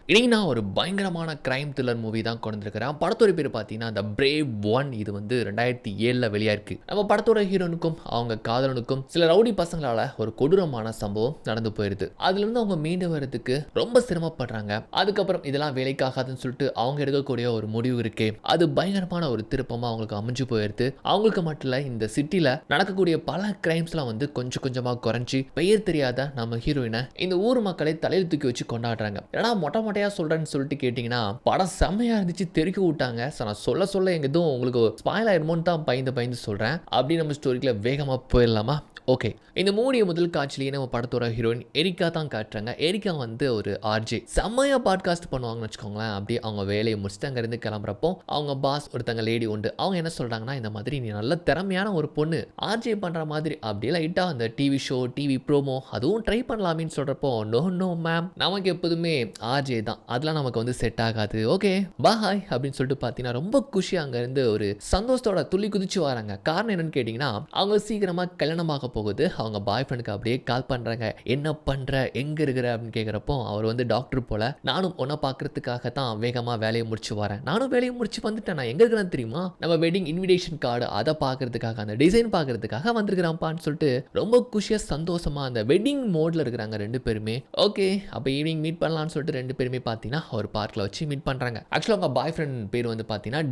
இன்னைக்கு நான் ஒரு பயங்கரமான கிரைம் த்ரில்லர் மூவி தான் கொண்டு வந்திருக்கிறேன். படத்தோட பேர் பார்த்தீங்கன்னா த பிரேவ் ஒன். இது வந்து 2007 வெளியாயிருக்கு. நம்ம படத்தோட ஹீரோனுக்கும் அவங்க காதலனுக்கும் சில ரவுடி பசங்களால ஒரு கொடூரமான சம்பவம் நடந்து போயிருது. அதுல இருந்து அவங்க மீண்டு வரதுக்கு ரொம்ப சிரமப்படுறாங்க. அதுக்கப்புறம் இதெல்லாம் வேலைக்காகாதுன்னு சொல்லிட்டு அவங்க எடுக்கக்கூடிய ஒரு முடிவு இருக்கே, அது பயங்கரமான ஒரு திருப்பமா அவங்களுக்கு அமைஞ்சு போயிருது. அவங்களுக்கு மட்டும் இல்ல, இந்த சிட்டில நடக்கக்கூடிய பல கிரைம்ஸ்லாம் வந்து கொஞ்சம் கொஞ்சமா குறைஞ்சி பெயர் தெரியாத நம்ம ஹீரோயினை இந்த ஊர் மக்களை தலையில் தூக்கி வச்சு கொண்டாடுறாங்க. ஏன்னா மொட்டை மொட்டையா சொல்றேன்னு சொல்லிட்டு கேட்டீங்கன்னா படம் செம்மையா இருந்துச்சு, தெறிக்க விட்டாங்க. நான் சொல்ல சொல்ல எங்க எதுவும் உங்களுக்கு ஸ்பாயில் ஆயிடுமோன்னு தான் பயந்து சொல்றேன். அப்படி நம்ம ஸ்டோரிக்குள்ள வேகமா போயிடலாமா? ஓகே, இந்த மூடிய முதல் காட்சிலேயே நம்ம படத்தோட ஹீரோயின் எரிக்கா தான் காட்டுறாங்க. எரிக்கா வந்து ஒரு ஆர்ஜே, செம்மையா பாட்காஸ்ட் பண்ணுவாங்கன்னு வச்சுக்கோங்களேன். அப்படியே அவங்க வேலையை முடிச்சுட்டு அங்கேருந்து கிளம்புறப்போ அவங்க பாஸ் ஒருத்தங்க லேடி உண்டு. அவங்க என்ன சொல்றாங்கன்னா, இந்த மாதிரி நீ நல்ல திறமையான ஒரு பொண்ணு, ஆர்ஜே பண்ற மாதிரி அப்படியே லைட்டா அந்த டிவி ஷோ, டிவி ப்ரோமோ அதுவும் ட்ரை பண்ணலாமேன்னு சொல்றப்போ, நோ மேம், நமக்கு எப்போதுமே ஆர்ஜே தான், அதெல்லாம் நமக்கு வந்து செட் ஆகாது, ஓகே பாய் அப்படின்னு சொல்லிட்டு பார்த்தீங்கன்னா ரொம்ப குஷி அங்கேருந்து ஒரு சந்தோஷத்தோட துள்ளி குதிச்சு வராங்க. காரணம் என்னன்னு கேட்டிங்கன்னா, அவங்க சீக்கிரமா கல்யாணமாக போகுது. அவங்க பாய் ஃப்ரெண்டுக்கு அப்படியே கால் பண்றாங்க. என்ன பண்ற, எங்க இருக்கிற அப்படின்னு கேட்குறப்போ, அவர் வந்து டாக்டர் போல, நானும் உன்னை பார்க்கறதுக்காக தான் வேகமா வேலையை முடிச்சு வரேன், நானும் வேலையை முடிச்சு வந்துட்டேன், நான் எங்க இருக்கிறேன்னு தெரியுமா, நம்ம வெட்டிங் இன்விடேஷன் கார்டு அதை பார்க்கறதுக்காக, அந்த டிசைன் பார்க்கறதுக்காக வந்திருக்கிறான்ப்பான்னு சொல்லிட்டு ரொம்ப குஷியா சந்தோஷமா அந்த வெட்டிங் மோட்ல இருக்கிறாங்க ரெண்டு பேருமே. ஓகே, அப்போ ஈவினிங் மீட் பண்ணலாம்னு சொல்லிட்டு ரெண்டு பேருமே பார்த்தீங்கன்னா ஒரு பார்க்கில் வச்சு மீட் பண்ணுறாங்க. ஆக்சுவலாக அவங்க பாய் ஃப்ரெண்ட் பேர் வந்து பார்த்தீங்கன்னா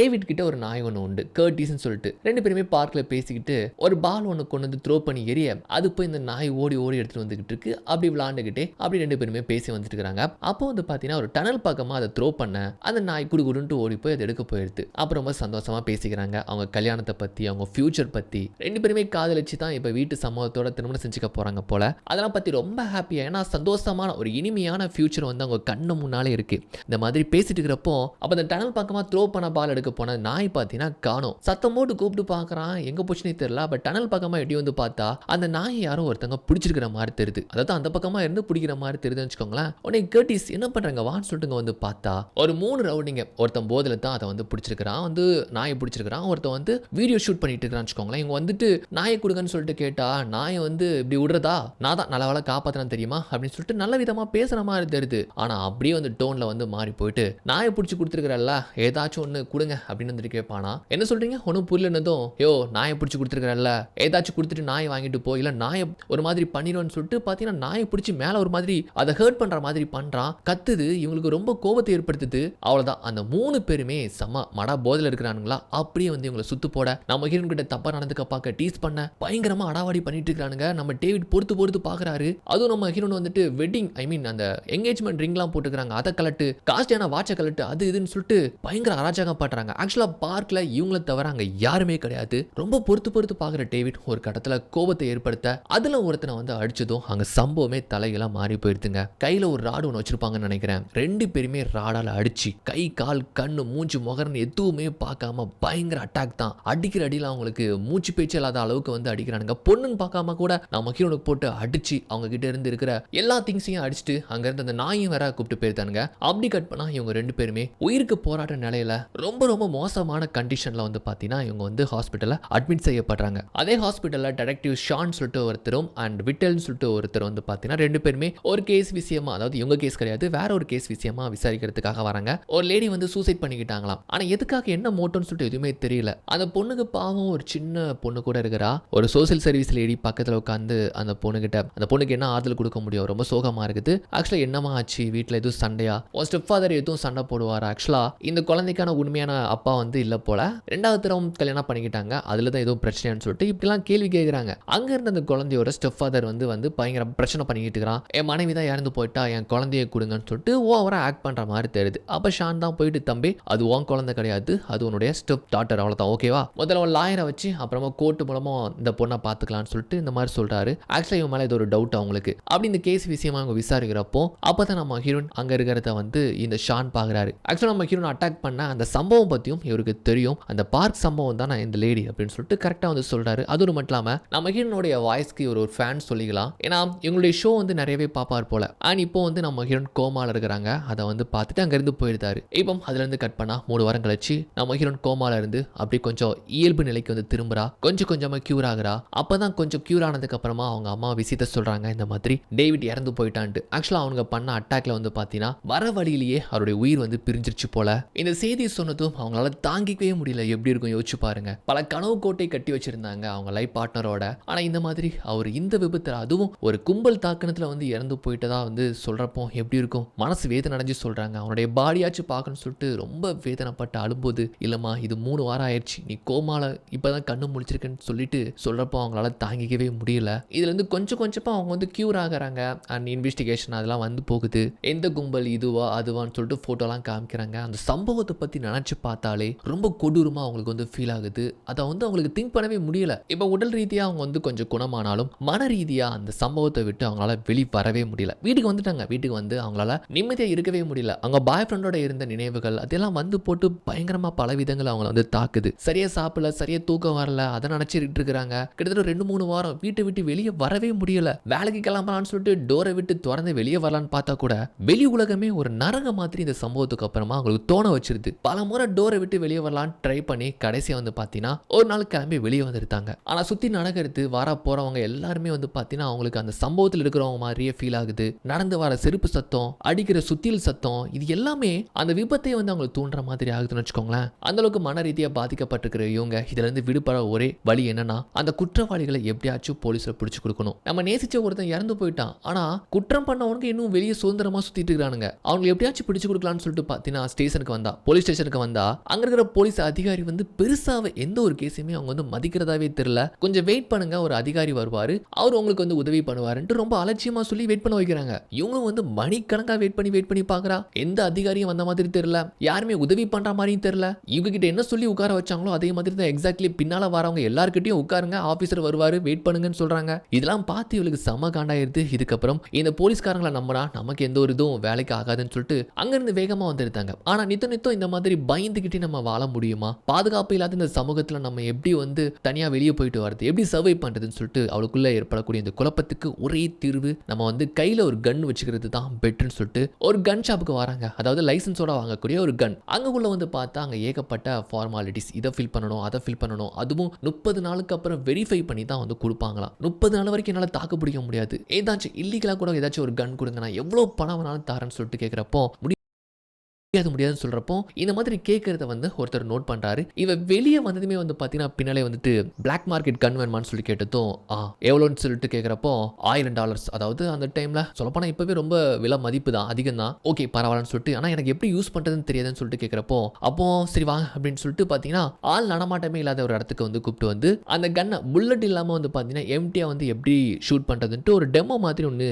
டேவிட் கிட்ட ஒரு நாய் ஒன்று உண்டு, கர்டிஸ்ன்னு சொல்லிட்டு. ரெண்டு பேருமே பார்க்கில் பேசிக்கிட்டு ஒரு பால் ஒன்று கொண்டு வந்து த்ரோ பண்ணி எரிய, அது போய் இந்த நாய் ஓடி எடுத்துட்டு வந்துகிட்டு இருக்கு. அப்படி விளாண்டுக்கிட்டே அப்படி ரெண்டு பேருமே பேசி வந்துட்டு இருக்காங்க. அப்போ வந்து பார்த்தீங்கன்னா ஒரு டனல் பக்கமாக அதை த்ரோ பண்ண அந்த நாய் குடுகுடுன்ட்டு ஓடி போய் அதை எடுக்க போயிடுது. அப்புறம் ரொம்ப சந்தோஷமா பேசிக்கிறாங்க அவங்க கல்யாணத்தை பற்றி, அவங்க ஃபியூச்சர் பற்றி. ரெண்டு பேருமே காதலிச்சு தான் இப்போ வீட்டு சமூகத்தோட திருமணம் செஞ்சுக்க போகிறாங்க போல. அதெல்லாம் பற்றி ரொம்ப ஹாப்பியாக, ஏன்னா சந்தோஷமான ஒரு இனிமையான ஃபியூச்சர் வந்து அவங்க கண்ணு முன்னாலே இருக்கு. இந்த மாதிரி பேசிட்டு இருக்கிறப்போ அப்போ அந்த டனல் பக்கமாக த்ரோ பண்ண பால் எடுக்க போன நாய் பார்த்தீங்கன்னா காணோம். சத்தம் போட்டு கூப்பிட்டு பார்க்குறான், எங்கே போச்சுன்னே தெரியல. பட் டனல் பக்கமாக எட்டி வந்து பார்த்தா அந்த நாயை யாரோ ஒருத்தங்க பிடிச்சிருக்கிற மாதிரி தெரியுது. அதாவது அந்த பக்கமாக இருந்து பிடிக்கிற மாதிரி தெரியுதுன்னு வச்சுக்கோங்களேன். உடனே கர்டிஸ் என்ன பண்ணுறாங்க, வான்னு சொல்லிட்டு வந்து பார்த்தா ஒரு 3 ரவுடிங்க, ஒருத்தன் போதில் தான் அதை வந்து பிடிச்சிருக்கிறான், வந்து நாயை பிடிச்சிருக்கிறான். ஒருத்தன் வந்து வீடியோ ஷூட் பண்ணிட்டு இருக்கிறான்னு வச்சுக்கோங்களேன். இவங்க வந்துட்டு நாயை கொடுங்கன்னு சொல்லிட்டு கேட்டா, நாயை வந்து இப்படி விடுறதா, நான் தான் நல்ல வேலை காப்பாற்றினா தெரியுமா அப்படின்னு சொல்லிட்டு நல்ல விதமாக பேசுகிற மாதிரி தெரியுது. ஆனால் அப்படியே வந்து டோனில் வந்து மாறி போயிட்டு, நாயை பிடிச்சி கொடுத்துருக்கிறல்ல, ஏதாச்சும் ஒன்று கொடுங்க அப்படின்னு வந்துட்டு கேட்பானா. என்ன சொல்கிறீங்க, ஒன்றும் புரியலன்னதும், யோ நாயை பிடிச்சி கொடுத்துருக்கிறல்ல, ஏதாச்சும் கொடுத்துட்டு நாயை வாங்கிட்டு போ, இல்லை நாயை ஒரு மாதிரி பண்ணிடும்னு சொல்லிட்டு பார்த்தீங்கன்னா நாயை பிடிச்சி மேலே ஒரு மாதிரி அதை ஹர்ட் பண்ணுற மாதிரி பண்ணுறான். கத்துது, இவங்களுக்கு ரொம்ப கோபத்தை ஏற்படுத்துது. அவ்வளோதான், அந்த 3 பேருமே செம்ம மடா போதில் இருக்கிறானுங்களா. அப்படியே வந்து இவங்களை சுத்து போட, நம்ம ஹீரோன் கிட்ட தப்பா நடந்துக்க பார்க்க, டீஸ் பண்ண பயங்கரமா அடாவாடி பண்ணிட்டு இருக்கானுங்க. நம்ம டேவிட் பொறுத்து பார்க்குறாரு. அதுவும் நம்ம ஹீரோன் வந்துட்டு வெட்டிங் அந்த என்கேஜ்மெண்ட் ரிங்லாம் போட்டுக்கிறாங்க, அதை கலட்டு, காஸ்டியான வாட்சை கலட்டு, அது இதுன்னு சொல்லிட்டு பயங்கர அராஜகம் பண்றாங்க. ஆக்சுவலாக பார்க்கில் இவங்களை தவிர அங்கே யாருமே கிடையாது. ரொம்ப பொறுத்து பார்க்குற டேவிட் ஒரு கட்டத்தில் கோபத்தை ஏற்படுத்த, அதுல ஒருத்தனை வந்து அடிச்சதும் அங்க சம்பவமே தலையெல்லாம் மாறி போயிருதுங்க. கையில ஒரு ராடு ஒன்று வச்சிருப்பாங்கன்னு நினைக்கிறேன். ரெண்டு பேருமே ராடால அடிச்சு கை கால் கண்ணு மூச்சு முகர்னு எதுவுமே பார்க்காம பயங்கர அட்டாக் தான். அடிக்கிற அடியில் அவங்களுக்கு மூச்சு பேச்சு இல்லாத அளவுக்கு வந்து அடிக்கிறானுங்க. பொண்ணுன்னு பார்க்காம கூட நம்ம ஹீரோனுக்கு போட்டு அடிச்சு அவங்க கிட்ட இருந்து இருக்கிற எல்லா திங்ஸையும் அடிச்சுட்டு அங்க இருந்து அந்த நாயும் வேற கூப்பிட்டு போயிருந்தானுங்க. அப்படி கட் பண்ணா இவங்க ரெண்டு பேருமே உயிருக்கு போராட்ட நிலையில ரொம்ப மோசமான கண்டிஷன்ல வந்து பாத்தீங்கன்னா இவங்க வந்து ஹாஸ்பிட்டல்ல அட்மிட் செய்யப்படுறாங்க. அதே ஹாஸ்பிட்டல்ல டிடெக்டிவ் ஷான் சொல்லிட்டு ஒருத்தரும் அண்ட் விட்டல்னு சொல்லிட்டு ஒருத்தர் வந்து பார்த்தீங்கன்னா ரெண்டு பேருமே ஒரு கேஸ் விஷயமா, அதாவது இவங்க கேஸ் கிடையாது, வேற ஒரு கேஸ் விஷயமா விசாரிக்கிறதுக்காக வராங்க. ஒரு லேடி வந்து சூசைட் பண்ணிக்கிட்டாங்களாம். ஆனா எதுக்காக, என்ன மோட்டோன்னு சொல்லிட்டு எதுவுமே தெரியல. அந்த பொண்ணுக்கு பாவம் ஒரு சின்ன பொண்ணு கூட இருக்கிறா. ஒரு சோசியல் சர்வீஸ் லேடி பக்கத்தில் உட்காந்து அந்த பொண்ணுகிட்ட, அந்த பொண்ணுக்கு என்ன ஆறுதல் கொடுக்க முடியும், ரொம்ப சோகமா இருக்குது. ஆக்சுவலா என்னமா ஆச்சு, வீட்டில் எதுவும் சண்டையா, ஒரு ஸ்டெப் ஃபாதர் எதுவும் சண்டை போடுவார். ஆக்சுவலா இந்த குழந்தைக்கான உண்மையான அப்பா வந்து இல்ல போல, 2வது தடவை கல்யாணம் பண்ணிக்கிட்டாங்க, அதுல தான் எதுவும் பிரச்சனைன்னு சொல்லிட்டு இப்படிலாம் கேள்வி கேட்குறாங்க. அங்க இருந்த அந்த குழந்தையோட ஸ்டெப் ஃபாதர் வந்து பயங்கர பிரச்சனை பண்ணிக்கிட்டு இருக்கிறான். என் மனைவி தான் இறந்து போயிட்டா, என் குழந்தைய கொடுங்கன்னு சொல்லிட்டு ஓவரா ஆக்ட் பண்ற மாதிரி தெரியுது. அப்ப ஷான் தான் போயிட்டு, தம்பி அது உன் குழந்தை கிடையாது, அது உன்னுடைய ஸ்டெப் டாட்டர், அவ்வளவுதான், ஓகேவா, முதல்ல ஒரு லாயரை வச்சு அப்புறமா கோர்ட்டு மூலமா இந்த பொண்ணை பார்த்துக்கலாம்னு சொல்லிட்டு இந்த மாதிரி சொல்றாரு. ஆக்சுவலா இவன் மேல இது ஒரு டவுட் அவங்களுக்கு. அப்படி இந்த கேஸ் விஷயமா அவங்க விசாரிக்கிறப்போ அப்பதான் நம்ம ஹீரோன் அங்க இருக்கிறத வந்து இந்த ஷான் பாக்குறாரு. ஆக்சுவலா நம்ம ஹீரோன் அட்டாக் பண்ண அந்த சம்பவம் பத்தியும் இவருக்கு தெரியும். அந்த பார்க் சம்பவம் தான் இந்த லேடி அப்படின்னு சொல்லிட்டு கரெக்டா வந்து சொல்றாரு. அது மட்டும் இல்லாம நம்ம ஹீரோனுடைய வாய்ஸ்க்கு ஒரு ஃபேன் சொல்லிக்கலாம். ஏன்னா இவங்களுடைய ஷோ வந்து நிறையவே பாப்பார் போல. அண்ட் இப்போ வந்து நம்ம ஹீரோன் கோமால இருக்கிறாங்க. அதை வந்து பார்த்துட்டு அங்க இருந்து போயிருந்தாரு. இப்போ அதுல இருந்து கட் பண்ணா 3 வாரம் கழிச்சு நம்ம ஹீரோன் கோமால இருந்து அப்படி கொஞ்சம் இயல்பு நிலைக்கு வந்து திரும்புறா. கொஞ்சமா கியூர் ஆகுறா. அப்பதான் கொஞ்சம் கியூர் ஆனதுக்கு அப்புறமா அவங்க அம்மா விஷயத்த சொல்றாங்க, இந்த மாதிரி டேவிட் இறந்து போயிட்டான்ட்டு. ஆக்சுவலா அவங்க பண்ண அட்டாக்ல ட்ரக்ல வந்து பார்த்தீங்கன்னா வர வழியிலேயே அவருடைய உயிர் வந்து பிரிஞ்சிருச்சு போல. இந்த செய்தி சொன்னதும் அவங்களால தாங்கிக்கவே முடியல. எப்படி இருக்கும் யோசிச்சு பாருங்க. பல கனவு கோட்டை கட்டி வச்சிருந்தாங்க அவங்க லைஃப் பார்ட்னரோட. ஆனா இந்த மாதிரி அவர் இந்த விபத்துல அதுவும் ஒரு கும்பல் தாக்கணத்துல வந்து இறந்து போயிட்டதா வந்து சொல்றப்போ எப்படி இருக்கும்? மனசு வேதனை அடைஞ்சு சொல்றாங்க. அவனுடைய பாடியாச்சும் பார்க்கணும்னு சொல்லிட்டு ரொம்ப வேதனைப்பட்டு அழும்போது, இல்லம்மா இது 3 வாரம் ஆயிடுச்சு, நீ கோமால இப்பதான் கண்ணு முழிச்சிருக்குன்னு சொல்லிட்டு சொல்றப்போ அவங்களால தாங்கிக்கவே முடியல. இதுல இருந்து கொஞ்சம் கொஞ்சமா அவங்க வந்து கியூர் ஆகுறாங்க. அண்ட் இன்வெஸ்டிகேஷன் அதெல்லாம் வந்து போகுது. எந்த கும்பல் இதுவா அதுவான்னு சொல்லிட்டு போட்டோலாம் காமிக்கிறாங்க. அந்த சம்பவத்தை பத்தி நினைச்சு பார்த்தாலே ரொம்ப கொடூரமா அவங்களுக்கு வந்து ஃபீல் ஆகுது. அதை வந்து அவங்களுக்கு திங்க் பண்ணவே முடியல. இப்போ உடல் ரீதியா அவங்க வந்து கொஞ்சம் குணமானாலும் மன ரீதியா அந்த சம்பவத்தை விட்டு அவங்களால வெளி வரவே முடியல. வீட்டுக்கு வந்துட்டாங்க. வீட்டுக்கு வந்து அவங்களால நிம்மதியா இருக்கவே முடியல. அவங்க பாய் ஃப்ரெண்டோட இருந்த நினைவுகள் அதெல்லாம் வந்து போட்டு பயங்கரமா பல விதங்கள் அவங்கள வந்து தாக்குது. சரியா சாப்பிடல, சரியா தூக்கம் வரல, அதை நினைச்சிட்டு இருக்கிறாங்க. கிட்டத்தட்ட 2-3 வாரம் வீட்டை விட்டு வெளியே வரவே முடியல. வேலைக்கு கிளம்பலான்னு சொல்லிட்டு டோரை விட்டு திறந்து வெளியே வரலான்னு பார்த்தா கூட வெளி உலகமே ஒரு நரக மாதிரி இந்த சம்பவத்துக்கு அப்புறமா அவங்களுக்கு தோண வச்சிருது. பல முறை டோரை விட்டு வெளியே வரலான்னு ட்ரை பண்ணி கடைசியா வந்து பார்த்தீங்கன்னா ஒரு நாள் கிளம்பி வெளியே வந்துருந்தாங்க. ஆனா சுத்தி நடக்கிறது வர போறவங்க எல்லாருமே வந்து பார்த்தீங்கன்னா அவங்களுக்கு அந்த சம்பவத்தில் இருக்கிறவங்க மாதிரியே ஃபீல் ஆகுது. நடந்து வர செருப்பு சத்தம், அடிக்கிற சுத்தியல் சத்தம், இது எல்லாமே அந்த விபத்தை வந்து அவங்களுக்கு தூண்டுற மாதிரி ஆகுதுன்னு வச்சுக்கோங்களேன். அந்த அளவுக்கு மன ரீதியா பாதிக்கப்பட்டிருக்கிற இவங்க இதுல இருந்து விடுபட ஒரே வழி என்னன்னா அந்த குற்றவாளிகளை எப்படியாச்சும் போலீஸ்ல பிடிச்சு கொடுக்கணும். நம்ம நேசிச்ச ஒருத்தன் இறந்து போயிட்டான், ஆனா குற்றம் பண்ணவனுக்கு இன்னும் வெளியே சுதந்திரமா சுத்திட்டு இருக்கானுங்க. அவங்க எப்படியாச்சும் பிடிச்சு கொடுக்கலாம்னு சொல்லிட்டு பார்த்தீங்கன்னா ஸ்டேஷனுக்கு வந்தா, போலீஸ் ஸ்டேஷனுக்கு வந்தா அங்க இருக்கிற போலீஸ் அதிகாரி வந்து பெருசாவே எந்த ஒரு கேஸையுமே அவங்க வந்து மதிக்கிறதாவே தெரியல. கொஞ்சம் வெயிட் பண்ணுங்க, ஒரு அதிகாரி வருவாரு, அவர் உங்களுக்கு வந்து உதவி பண்ணுவாருன்ட்டு ரொம்ப அலட்சியமா சொல்லி வெயிட் பண்ண வைக்கிறாங்க. இவங்களும் வந்து மணிக்கணக்கா வெயிட் பண்ணி பார்க்கறா. எந்த அதிகாரியும் வந்த மாதிரி தெரியல, யாருமே உதவி பண்ற மாதிரியும் தெரியல. இவங்க கிட்ட என்ன சொல்லி உட்கார வச்சாங்களோ அதே மாதிரி தான் எக்ஸாக்ட்லி பின்னால வரவங்க எல்லார்கிட்டயும் உட்காருங்க, ஆபீசர் வருவாரு, வெயிட் பண்ணுங்கன்னு சொல்றாங்க. இதெல்லாம் பார்த்து இவளுக்கு செம காண்டாயிருது. இதுக்கப்புறம் இந்த போலீஸ்காரங்களை நம்பினா நமக்கு எந்த ஒரு இதுவும் வேலைக்கு ஆகாதுன்னு சொல்லிட்டு அங்கிருந்து வேகமா வந்துருந்தாங்க. ஆனா நித்தம் இந்த மாதிரி பயந்துகிட்டு நம்ம வாழ முடியுமா? பாதுகாப்பு இல்லாத இந்த சமூகத்துல நம்ம எப்படி வந்து தனியா வெளியே போயிட்டு வரது, எப்படி சர்வை பண்றதுன்னு சொல்லிட்டு அவளுக்குள்ள ஏற்படக்கூடிய இந்த குழப்பத்துக்கு ஒரே தீர்வு நம்ம வந்து கையில ஒரு கன் வச்சுக்கிறது தான் பெட்டர்னு சொல்லிட்டு ஒரு கன் ஷாப்புக்கு வராங்க. அதாவது லைசன்ஸோட வாங்கக்கூடிய ஒரு கன். அங்குள்ள வந்து பார்த்தா அங்க ஏகப்பட்ட ஃபார்மாலிட்டிஸ், இதை ஃபில் பண்ணணும், அதை ஃபில் பண்ணணும், அதுவும் 30 நாளுக்கு அப்புறம் வெரிஃபை பண்ணி தான் வந்து கொடுப்பாங்களாம். 30 நாள் வரைக்கும் என்னால் தாக்கு பிடிக்க முடியாது, ஏதாச்சும் இல்லீகலா கூட ஏதாச்சும் ஒரு கன் கொடுங்க, நான் எவ்வளவு பணம் வேணாலும் தரேன்னு சொல்லிட்டு கேட்கிறப்போ முடியாதுன்னு சொல்றப்போ இந்த மாதிரி கேட்கறத வந்து ஒருத்தர் நோட் பண்றாரு. இவ வெளியே வந்ததுமே வந்து பாத்தீங்கன்னா பின்னாலே வந்துட்டு பிளாக் மார்க்கெட் கன் வேணுமான்னு சொல்லி கேட்டதும் எவ்வளோன்னு சொல்லிட்டு கேட்கறப்போ $1000. அதாவது அந்த டைம்ல சொல்லப்போனா இப்பவே ரொம்ப விலை மதிப்பு தான், அதிகம் தான். ஓகே பரவாயில்லன்னு சொல்லிட்டு, ஆனா எனக்கு எப்படி யூஸ் பண்றதுன்னு தெரியாதுன்னு சொல்லிட்டு கேட்கறப்போ அப்போ சரி வாங்க அப்படின்னு சொல்லிட்டு பாத்தீங்கன்னா ஆள் நடமாட்டமே இல்லாத ஒரு இடத்துக்கு வந்து கூப்பிட்டு வந்து அந்த கன்னை புல்லட் இல்லாம வந்து பாத்தீங்கன்னா எம்டியா வந்து எப்படி ஷூட் பண்றதுன்ட்டு ஒரு டெமோ மாதிரி ஒன்று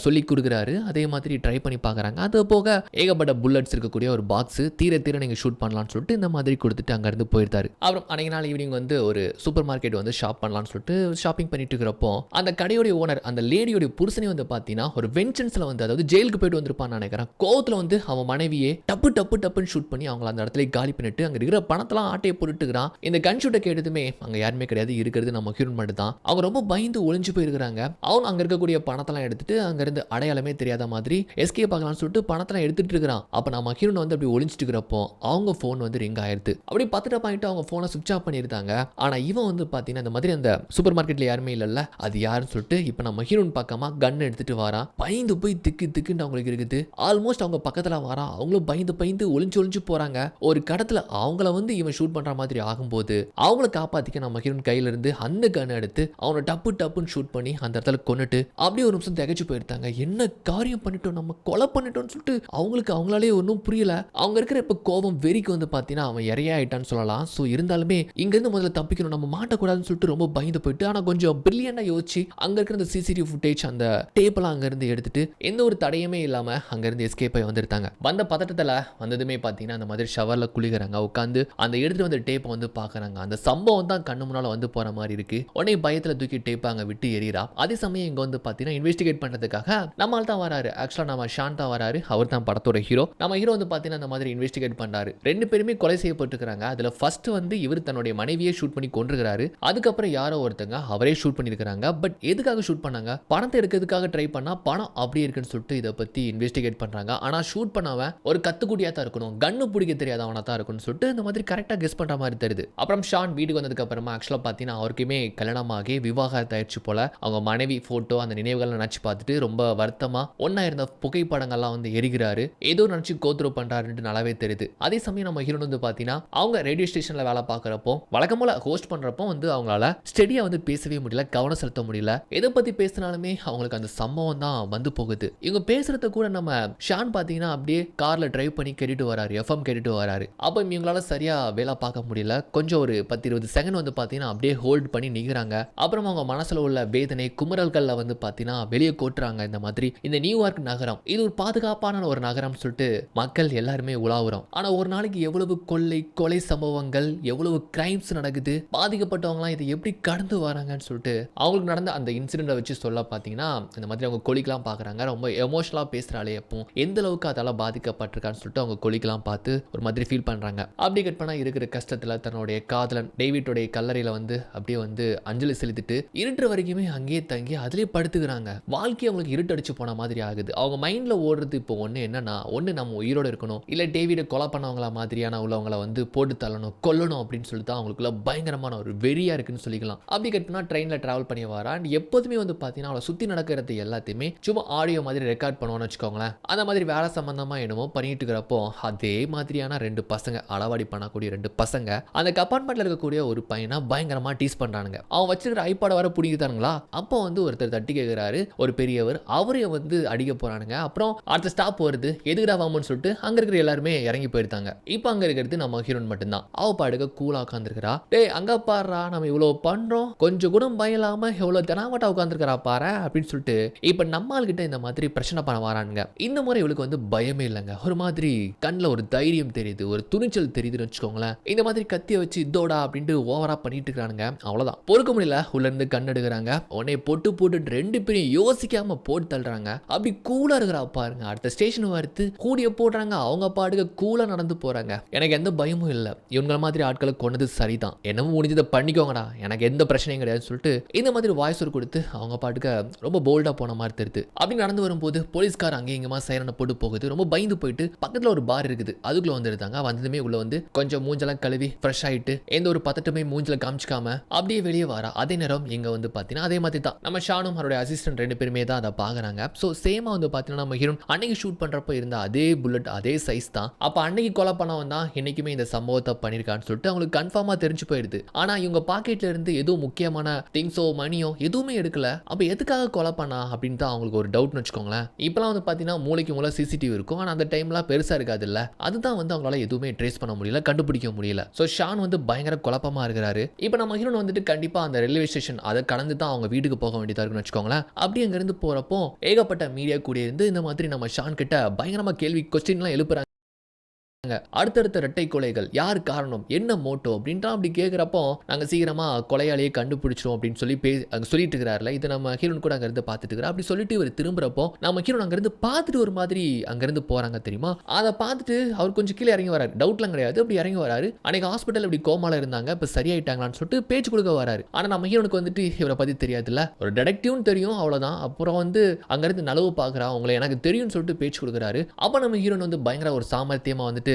சொல்லி கொடுக்குறாரு. அதே மாதிரி ட்ரை பண்ணி பாக்குறாங்க. அது போக ஏகப்பட்ட புல்லட்ஸ் இருக்கக்கூடிய ஒரு பாக்ஸ் தீர நீங்க ஷூட் பண்ணலாம்னு சொல்லிட்டு இந்த மாதிரி கொடுத்துட்டு அங்க இருந்து போயிருந்தாரு. அப்புறம் அன்னைக்கு நாள் ஈவினிங் வந்து ஒரு சூப்பர் மார்க்கெட் வந்து ஷாப் பண்ணலாம்னு சொல்லிட்டு ஷாப்பிங் பண்ணிட்டு இருக்கிறப்போ அந்த கடையோட ஓனர் அந்த லேடியோட புருஷனே வந்து பாத்தீங்கன்னா ஒரு வெஞ்சன்ஸ்ல வந்து, அதாவது ஜெயிலுக்கு போயிட்டு வந்திருப்பான்னு நினைக்கிறேன், கோவத்துல வந்து அவன் மனைவியே டப்புன்னு ஷூட் பண்ணி அவங்கள அந்த இடத்துல காலி பண்ணிட்டு அங்க இருக்கிற பணத்தெல்லாம் ஆட்டையை போட்டுக்கிறான். இந்த கன் ஷூட்டை கேட்டதுமே அங்க யாருமே கிடையாது, இருக்கிறது நம்ம ஹீரோன் மட்டும் தான். அவங்க ரொம்ப பயந்து ஒளிஞ்சு போயிருக்கிறாங்க. அவன் அங்க இருக்கக்கூடிய பணத்தெல்லாம் எடுத்துட்டு அங்க இருந்து அடையாளமே தெரியாத மாதிரி எஸ்கேப் ஆகலாம்னு சொல்லிட்டு பணத்தெல்லாம் எடுத்துட்டு இருக்கிறான். அப்ப நம்ம ஹீரோன் வந்து அப்படி ஒளிஞ்சிட்டு இருக்கிறப்போ அவங்க போன் வந்து ரிங் ஆயிருது. அப்படி 10 பாயிண்ட் அவங்க போனை சுவிட்ச் ஆஃப் பண்ணியிருந்தாங்க. ஆனா இவன் வந்து பாத்தீங்கன்னா இந்த மாதிரி அந்த சூப்பர் மார்க்கெட்ல யாருமே இல்லல்ல, அது யாருன்னு சொல்லிட்டு இப்ப நம்ம ஹீரோன் பக்கமா கன் எடுத்துட்டு வாரான். பயந்து போய் திக்குன்னு அவங்களுக்கு இருக்குது. ஆல்மோஸ்ட் அவங்க பக்கத்துல வாரான். அவங்களும் பயந்து ஒளிஞ்சு போறாங்க. ஒரு கடத்துல அவங்கள வந்து இவன் ஷூட் பண்ற மாதிரி ஆகும்போது அவங்கள காப்பாத்திக்க நம்ம ஹீரோன் கையில இருந்து அந்த கன் எடுத்து அவனை டப்புன்னு ஷூட் பண்ணி அந்த இடத்துல கொன்னுட்டு அப்படியே ஒரு நிமிஷம் திகைச்சு போயிருந்தாங்க. என்ன காரியம் பண்ணிட்டோம், நம்ம கொலை பண்ணிட்டோம்னு சொல்லிட்டு அவங்களுக்கு அவங்களாலே ஒன்றும் புரியல. அவங்க இருக்கிற இப்ப கோபம் வெறிக்கு வந்து பாத்தீங்கன்னா அவன் இறையாயிட்டான்னு சொல்லலாம். சோ இருந்தாலுமே இங்க இருந்து முதல்ல தப்பிக்கணும், நம்ம மாட்டக்கூடாதுன்னு சொல்லிட்டு ரொம்ப பயந்து போயிட்டு, ஆனா கொஞ்சம் பிரில்லியண்டா யோசிச்சு அங்க இருக்கிற அந்த சிசிடிவி ஃபுட்டேஜ் அந்த டேப் எல்லாம் அங்க இருந்து எடுத்துட்டு எந்த ஒரு தடையுமே இல்லாம அங்க இருந்து எஸ்கேப் ஆகி வந்துருந்தாங்க. வந்த பதட்டத்துல வந்ததுமே பாத்தீங்கன்னா அந்த மாதிரி ஷவர்ல குளிக்கிறாங்க. உட்காந்து அந்த எடுத்துட்டு வந்த டேப்பை வந்து பாக்குறாங்க. அந்த சம்பவம் தான் கண்ணு முன்னால வந்து போற மாதிரி இருக்கு. உடனே பயத்துல தூக்கி டேப்பை அங்க விட்டு எறிறா. அதே சமயம் இங்க வந்து பாத்தீங்கன்னா இன்வெஸ்டிகேட் பண்றதுக்காக நம்மால் தான் வராரு. ஆக்சுவலா நம்ம ஷான் தான் வராரு. அவர் தான் படத்தோட ஹீரோ. நம்ம ஹீரோ வந்து பார்த்தீங்கன்னா அந்த மாதிரி இன்வெஸ்டிகேட் பண்றாரு. 2 பேருமே கொலை செய்யப்பட்டிருக்காங்க. அதுல ஃபர்ஸ்ட் வந்து இவர் தன்னுடைய மனைவியை ஷூட் பண்ணி கொன்றுகிறாரு. அதுக்கப்புறம் யாரோ ஒருத்தங்க அவரே ஷூட் பண்ணியிருக்காங்க. பட் எதுக்காக ஷூட் பண்ணாங்க? பணத்தை எடுக்கிறதுக்காக ட்ரை பண்ணா பணம் அப்படியே இருக்குன்னு சொல்லிட்டு இதை பத்தி இன்வெஸ்டிகேட் பண்றாங்க. ஆனா ஷூட் பண்ணவன் ஒரு கத்துக்குட்டியா தான் இருக்கணும், கன்னு பிடிக்க தெரியாதவனா தான் இருக்கும்னு சொல்லிட்டு இந்த மாதிரி கரெக்டா கெஸ் பண்ற மாதிரி தெரியுது. அப்புறம் ஷான் வீட்டுக்கு வந்ததுக்கு அப்புறமா ஆக்சுவலா பார்த்தீங்கன்னா அவருக்குமே கல்யாணமாகி விவாகரத்து ஆயிடுச்சு போல. அவங்க மனைவி போட்டோ அந்த நினைவுகளை நினைச்சு பார்த்துட்டு ரொம்ப வருத்தமா ஒன்னா இருந்த புகைப்படங்கள்லாம் வந்து எரிகிறாரு. ஏதோ நினைச்சு கோத்ரூ பண்றாருன்னு நல்லாவே தெரியுது. அதே சமயம் நம்ம ஹீரோன் வந்து பார்த்தீங்கன்னா அவங்க ரேடியோ ஸ்டேஷன்ல வேலை பார்க்குறப்போ வழக்கம்போல ஹோஸ்ட் பண்றப்போ வந்து அவங்களால ஸ்டெடியா வந்து பேசவே முடியல, கவனம் செலுத்த முடியல. எதை பத்தி பேசினாலுமே அவங்களுக்கு அந்த சம்பவம் தான் வந்து போகுது. இவங்க பேசுறத கூட நம்ம ஷான் பார்த்தீங்கன்னா அப்படியே கார்ல டிரைவ் பண்ணி கேட்டுட்டு வராரு, எஃப்எம் கேட்டுட்டு வராரு. அப்போ இவங்களால சரியா வேலை பார்க்க முடியல. கொஞ்சம் ஒரு 10-20 செகண்ட் வந்து பார்த்தீங்கன்னா அப்படியே ஹோல்ட் பண்ணி நிற்கிறாங்க. அப்புறம் அவங்க மனசுல உள்ள வேதனை குமுறல்கள்ல வந்து பார்த்தீங்கன்னா வெளியே கோட்டுறாங்க. இந்த மாதிரி இந்த நியூயார்க் நகரம் இது ஒரு பாதுகாப்பான ஒரு நகரம் சொல்லிட்டு மக்கள் எல்லாருமே உலாவுறோம். ஆனா ஒரு நாளைக்கு எவ்வளவு கொலை சம்பவங்கள், எவ்வளவு கிரைம்ஸ் நடக்குது, பாதிக்கப்பட்டவங்களாம் இதை எப்படி கடந்து வராங்கன்னு சொல்லிட்டு அவங்களுக்கு நடந்த அந்த இன்சிடென்ட்டை வச்சு சொல்ல பார்த்தீங்கன்னா இந்த மாதிரி அவங்க கொலிக்கலாம் பார்க்குறாங்க. ரொம்ப எமோஷனலாக பேசுகிறாளே எப்போ எந்த அளவுக்கு அதால் பாதிக்கப்பட்டிருக்கான்னு சொல்லிட்டு அவங்க கொலிக்கலாம் பார்த்து ஒரு மாதிரி ஃபீல் பண்ணுறாங்க. அப்படி கட் பண்ணால் இருக்கிற கஷ்டத்தில் தன்னுடைய காதலன் டேவிட்டோடைய கல்லறையில் வந்து அப்படியே வந்து அஞ்சலி செலுத்திட்டு இருட்டுற வரைக்குமே அங்கேயே தங்கி அதிலே படுத்துக்கிறாங்க. வாழ்க்கை அவங்களுக்கு இருட்டடிச்சு போன மாதிரி ஆகுது. அவங்க மைண்டில் ஓடுறது இப்போ ஒன்று என்னன்னா, ஒன்று நம்ம உயிரோடு இருக்கணும், இல்லை டேவிடை கொலை பண்ணவங்கள மாதிரியான உள்ளவங்களை வந்து போட்டு தள்ளணும், கொல்லணும் அப்படின்னு சொல்லிட்டு அவங்களுக்குள்ள பயங்கரமான ஒரு வெறியா இருக்குன்னு சொல்லிக்கலாம். அப்படி கட்டினா ட்ரெயினில் ட்ராவல் பண்ணி வரா. அண்ட் எப்போதுமே வந்து பார்த்தீங்கன்னா அவளை சுற்றி நடக்கிறது எல்லாத்தையுமே சும்மா ஆடியோ மாதிரி ரெக்கார்ட் பண்ணுவோன்னு வச்சுக்கோங்களேன். அந்த மாதிரி வேலை சம்பந்தமாக என்னமோ பண்ணிட்டு இருக்கிறப்போ அதே மாதிரியான 2 பசங்க, அளவாடி பண்ணக்கூடிய 2 பசங்க அந்த அப்பார்ட்மெண்ட்ல இருக்கக்கூடிய ஒரு பையனை பயங்கரமா டீஸ் பண்றானுங்க. அவன் வச்சிருக்கிற ஐபாட வர பிடிக்குதானுங்களா. அப்போ வந்து ஒருத்தர் தட்டி கேட்கிறாரு, ஒரு பெரியவர், அவரையும் வந்து அடிக்க போறானுங்க. அப்புறம் அடுத்த ஸ்டாப் வருது, எதுக்குடா வாமன்னு சொல்லிட்டு அங்க இருக்கிற எல்லாருமே இறங்கி போயிருந்தாங்க. இப்போ அங்க இருக்கிறது நம்ம ஹீரோன் மட்டும்தான். அவ பாடுக்க கூலா உட்காந்துருக்கிறா. டேய் அங்க பாடுறா, நம்ம இவ்வளவு பண்றோம், கொஞ்சம் கூட பயம் இல்லாம எவ்வளவு தெனாவட்டா உட்காந்துருக்கிறா பாரு அப்படின்னு சொல்லிட்டு இப்ப நம்ம ஆள்கிட்ட இந்த மாதிரி பிரச்சனை பண்ண வரானுங்க. இந்த முறை இவளுக்கு வந்து பயமே இல்லைங்க. ஒரு மாதிரி கண்ணில் ஒரு தைரியம் தெரியுது, ஒரு துணிச்சல் தெரியுதுன்னு வச்சுக்கோங்களேன். இந்த மாதிரி கத்தியை வச்சு இதோடா அப்படின்ட்டு ஓவரா பண்ணிட்டு இருக்கானுங்க. அவ்வளவுதான், பொறுக்க முடியல. உள்ள இருந்து கண் எடுக்கிறாங்க. உடனே போட்டு 2 பேரும் யோசிக்காம போட்டு தள்ளுறாங்க. அப்படி கூலா இருக்கிறா பாருங்க. அடுத்த ஸ்டேஷன் வரத்து கூடிய போடுறாங்க. அவங்க பாடுக கூலா நடந்து போறாங்க. எனக்கு எந்த பயமும் இல்லை. இவங்கள மாதிரி ஆட்களை கொண்டது சரிதான், என்னமோ முடிஞ்சதை பண்ணிக்கோங்கடா, எனக்கு எந்த பிரச்சனையும் கிடையாதுன்னு சொல்லிட்டு இந்த மாதிரி வாய்ஸ் கொடுத்து அவங்க பாட்டுக்க ரொம்ப போல்டா போன மாதிரி தெரியுது. அப்படி நடந்து வரும்போது போலீஸ்கார் அங்கே இங்கமா சைரனை போட்டு போகுது. ரொம்ப பயந்து போயிட்டு பக்கத்துல ஒரு பார் இருக்குது, அதுக்குள்ள வந்துருந்தாங்க. வந்ததுமே உள்ள வந்து கொஞ்சம் மூஞ்செல்லாம் கழுவி ஃப்ரெஷ் ஆயிட்டு எந்த ஒரு பதட்டமே மூஞ்சில காமிச்சிக்காம அப்படியே வெளியே வரா. அதே நேரம் இங்க வந்து பாத்தீங்கன்னா அதே மாதிரி தான் நம்ம ஷானும் அவருடைய அசிஸ்டன்ட் 2 பேருமே தான் அதை பாக்குறாங்க. ஸோ சேமா வந்து பாத்தீங்கன்னா நம்ம ஹீரோன் அன்னைக்கு ஷூட் பண்றப்ப இருந்த அதே புல்லட் அதே சைஸ் தான். அப்ப அன்னைக்கு கொலை பண்ணவன் தான் இன்னைக்குமே இந்த சம்பவத்தை பண்ணிருக்கான்னு சொல்லிட்டு அவங்களுக்கு கன்ஃபார்மா தெரிஞ்சு போயிடுது. ஆனா இவங்க பாக்கெட்ல இருந்து எதுவும் முக்கியமான திங்ஸோ மணியோ எதுவுமே எடுக்கல. அப்ப எதுக்காக கொலை பண்ணா அப்படின்னு தான் அவங்களுக்கு ஒரு டவுட்னு வச்சுக்கோங்களேன். இப்பெல்லாம் வந்து பாத்தீங்கன்னா மூளைக்கு மூளை சிசிடிவி இருக்கும். ஆனா அந்த டைம்லாம் பெருசா இருக்காது இல்ல. அதுதான் வந்து அவங்களால எதுவுமே ட்ரேஸ் பண்ண முடியல, கண்டுபிடிக்க முடியல. ஸோ ஷான் வந்து பயங்கர குழப்பமா இருக்கிறாரு. இப்போ நம்ம ஹீரோன் வந்துட்டு கண்டிப்பா அந்த ரயில்வே ஸ்டேஷன் அதை கடந்து தான் அவங்க வீட்டுக்கு போக வேண்டியதா இருக்குன்னு வச்சுக்கோங்களேன். அப்படி அங்க இருந்து போறப்போ ஏகப்பட்ட மீடியா கூட இருந்து இந்த மாதிரி நம்ம ஷான் கிட்ட பயங்கரமா கேள்வி கொஸ்டின்லாம் எழுப்புறாங்க. அடுத்தடுத்த இரட்டை கொலைகள் யார் காரணம், என்ன மோட்டோ அப்படின்ட்டு அப்படி கேட்குறப்போ நாங்கள் சீக்கிரமா கொலையாளியை கண்டுபிடிச்சோம் அப்படின்னு சொல்லி அங்கே சொல்லிட்டு இருக்கிறாருல. இதை நம்ம ஹீரோன் கூட அங்கேருந்து பார்த்துட்டு இருக்கிறா. அப்படி சொல்லிட்டு இவர் திரும்புறப்போ நம்ம ஹீரோன் அங்கேருந்து பார்த்துட்டு ஒரு மாதிரி அங்கேருந்து போறாங்க தெரியுமா. அதை பார்த்துட்டு அவர் கொஞ்சம் கீழே இறங்கி வராரு. டவுட்லாம் கிடையாது, அப்படி இறங்கி வராரு. அன்னைக்கு ஹாஸ்பிட்டல் இப்படி கோமால இருந்தாங்க, இப்போ சரியாயிட்டாங்களான்னு சொல்லிட்டு பேச்சு கொடுக்க வராரு. ஆனால் நம்ம ஹீரோனுக்கு வந்துட்டு இவரை பற்றி தெரியாதுல்ல, ஒரு டிடெக்டிவ்னு தெரியும் அவ்வளோதான். அப்புறம் வந்து அங்கேருந்து நலவு பார்க்குறா, உங்களை எனக்கு தெரியும்னு சொல்லிட்டு பேச்சு கொடுக்குறாரு. அப்போ நம்ம ஹீரோன் வந்து பயங்கர ஒரு சாமர்த்தியமா வந்துட்டு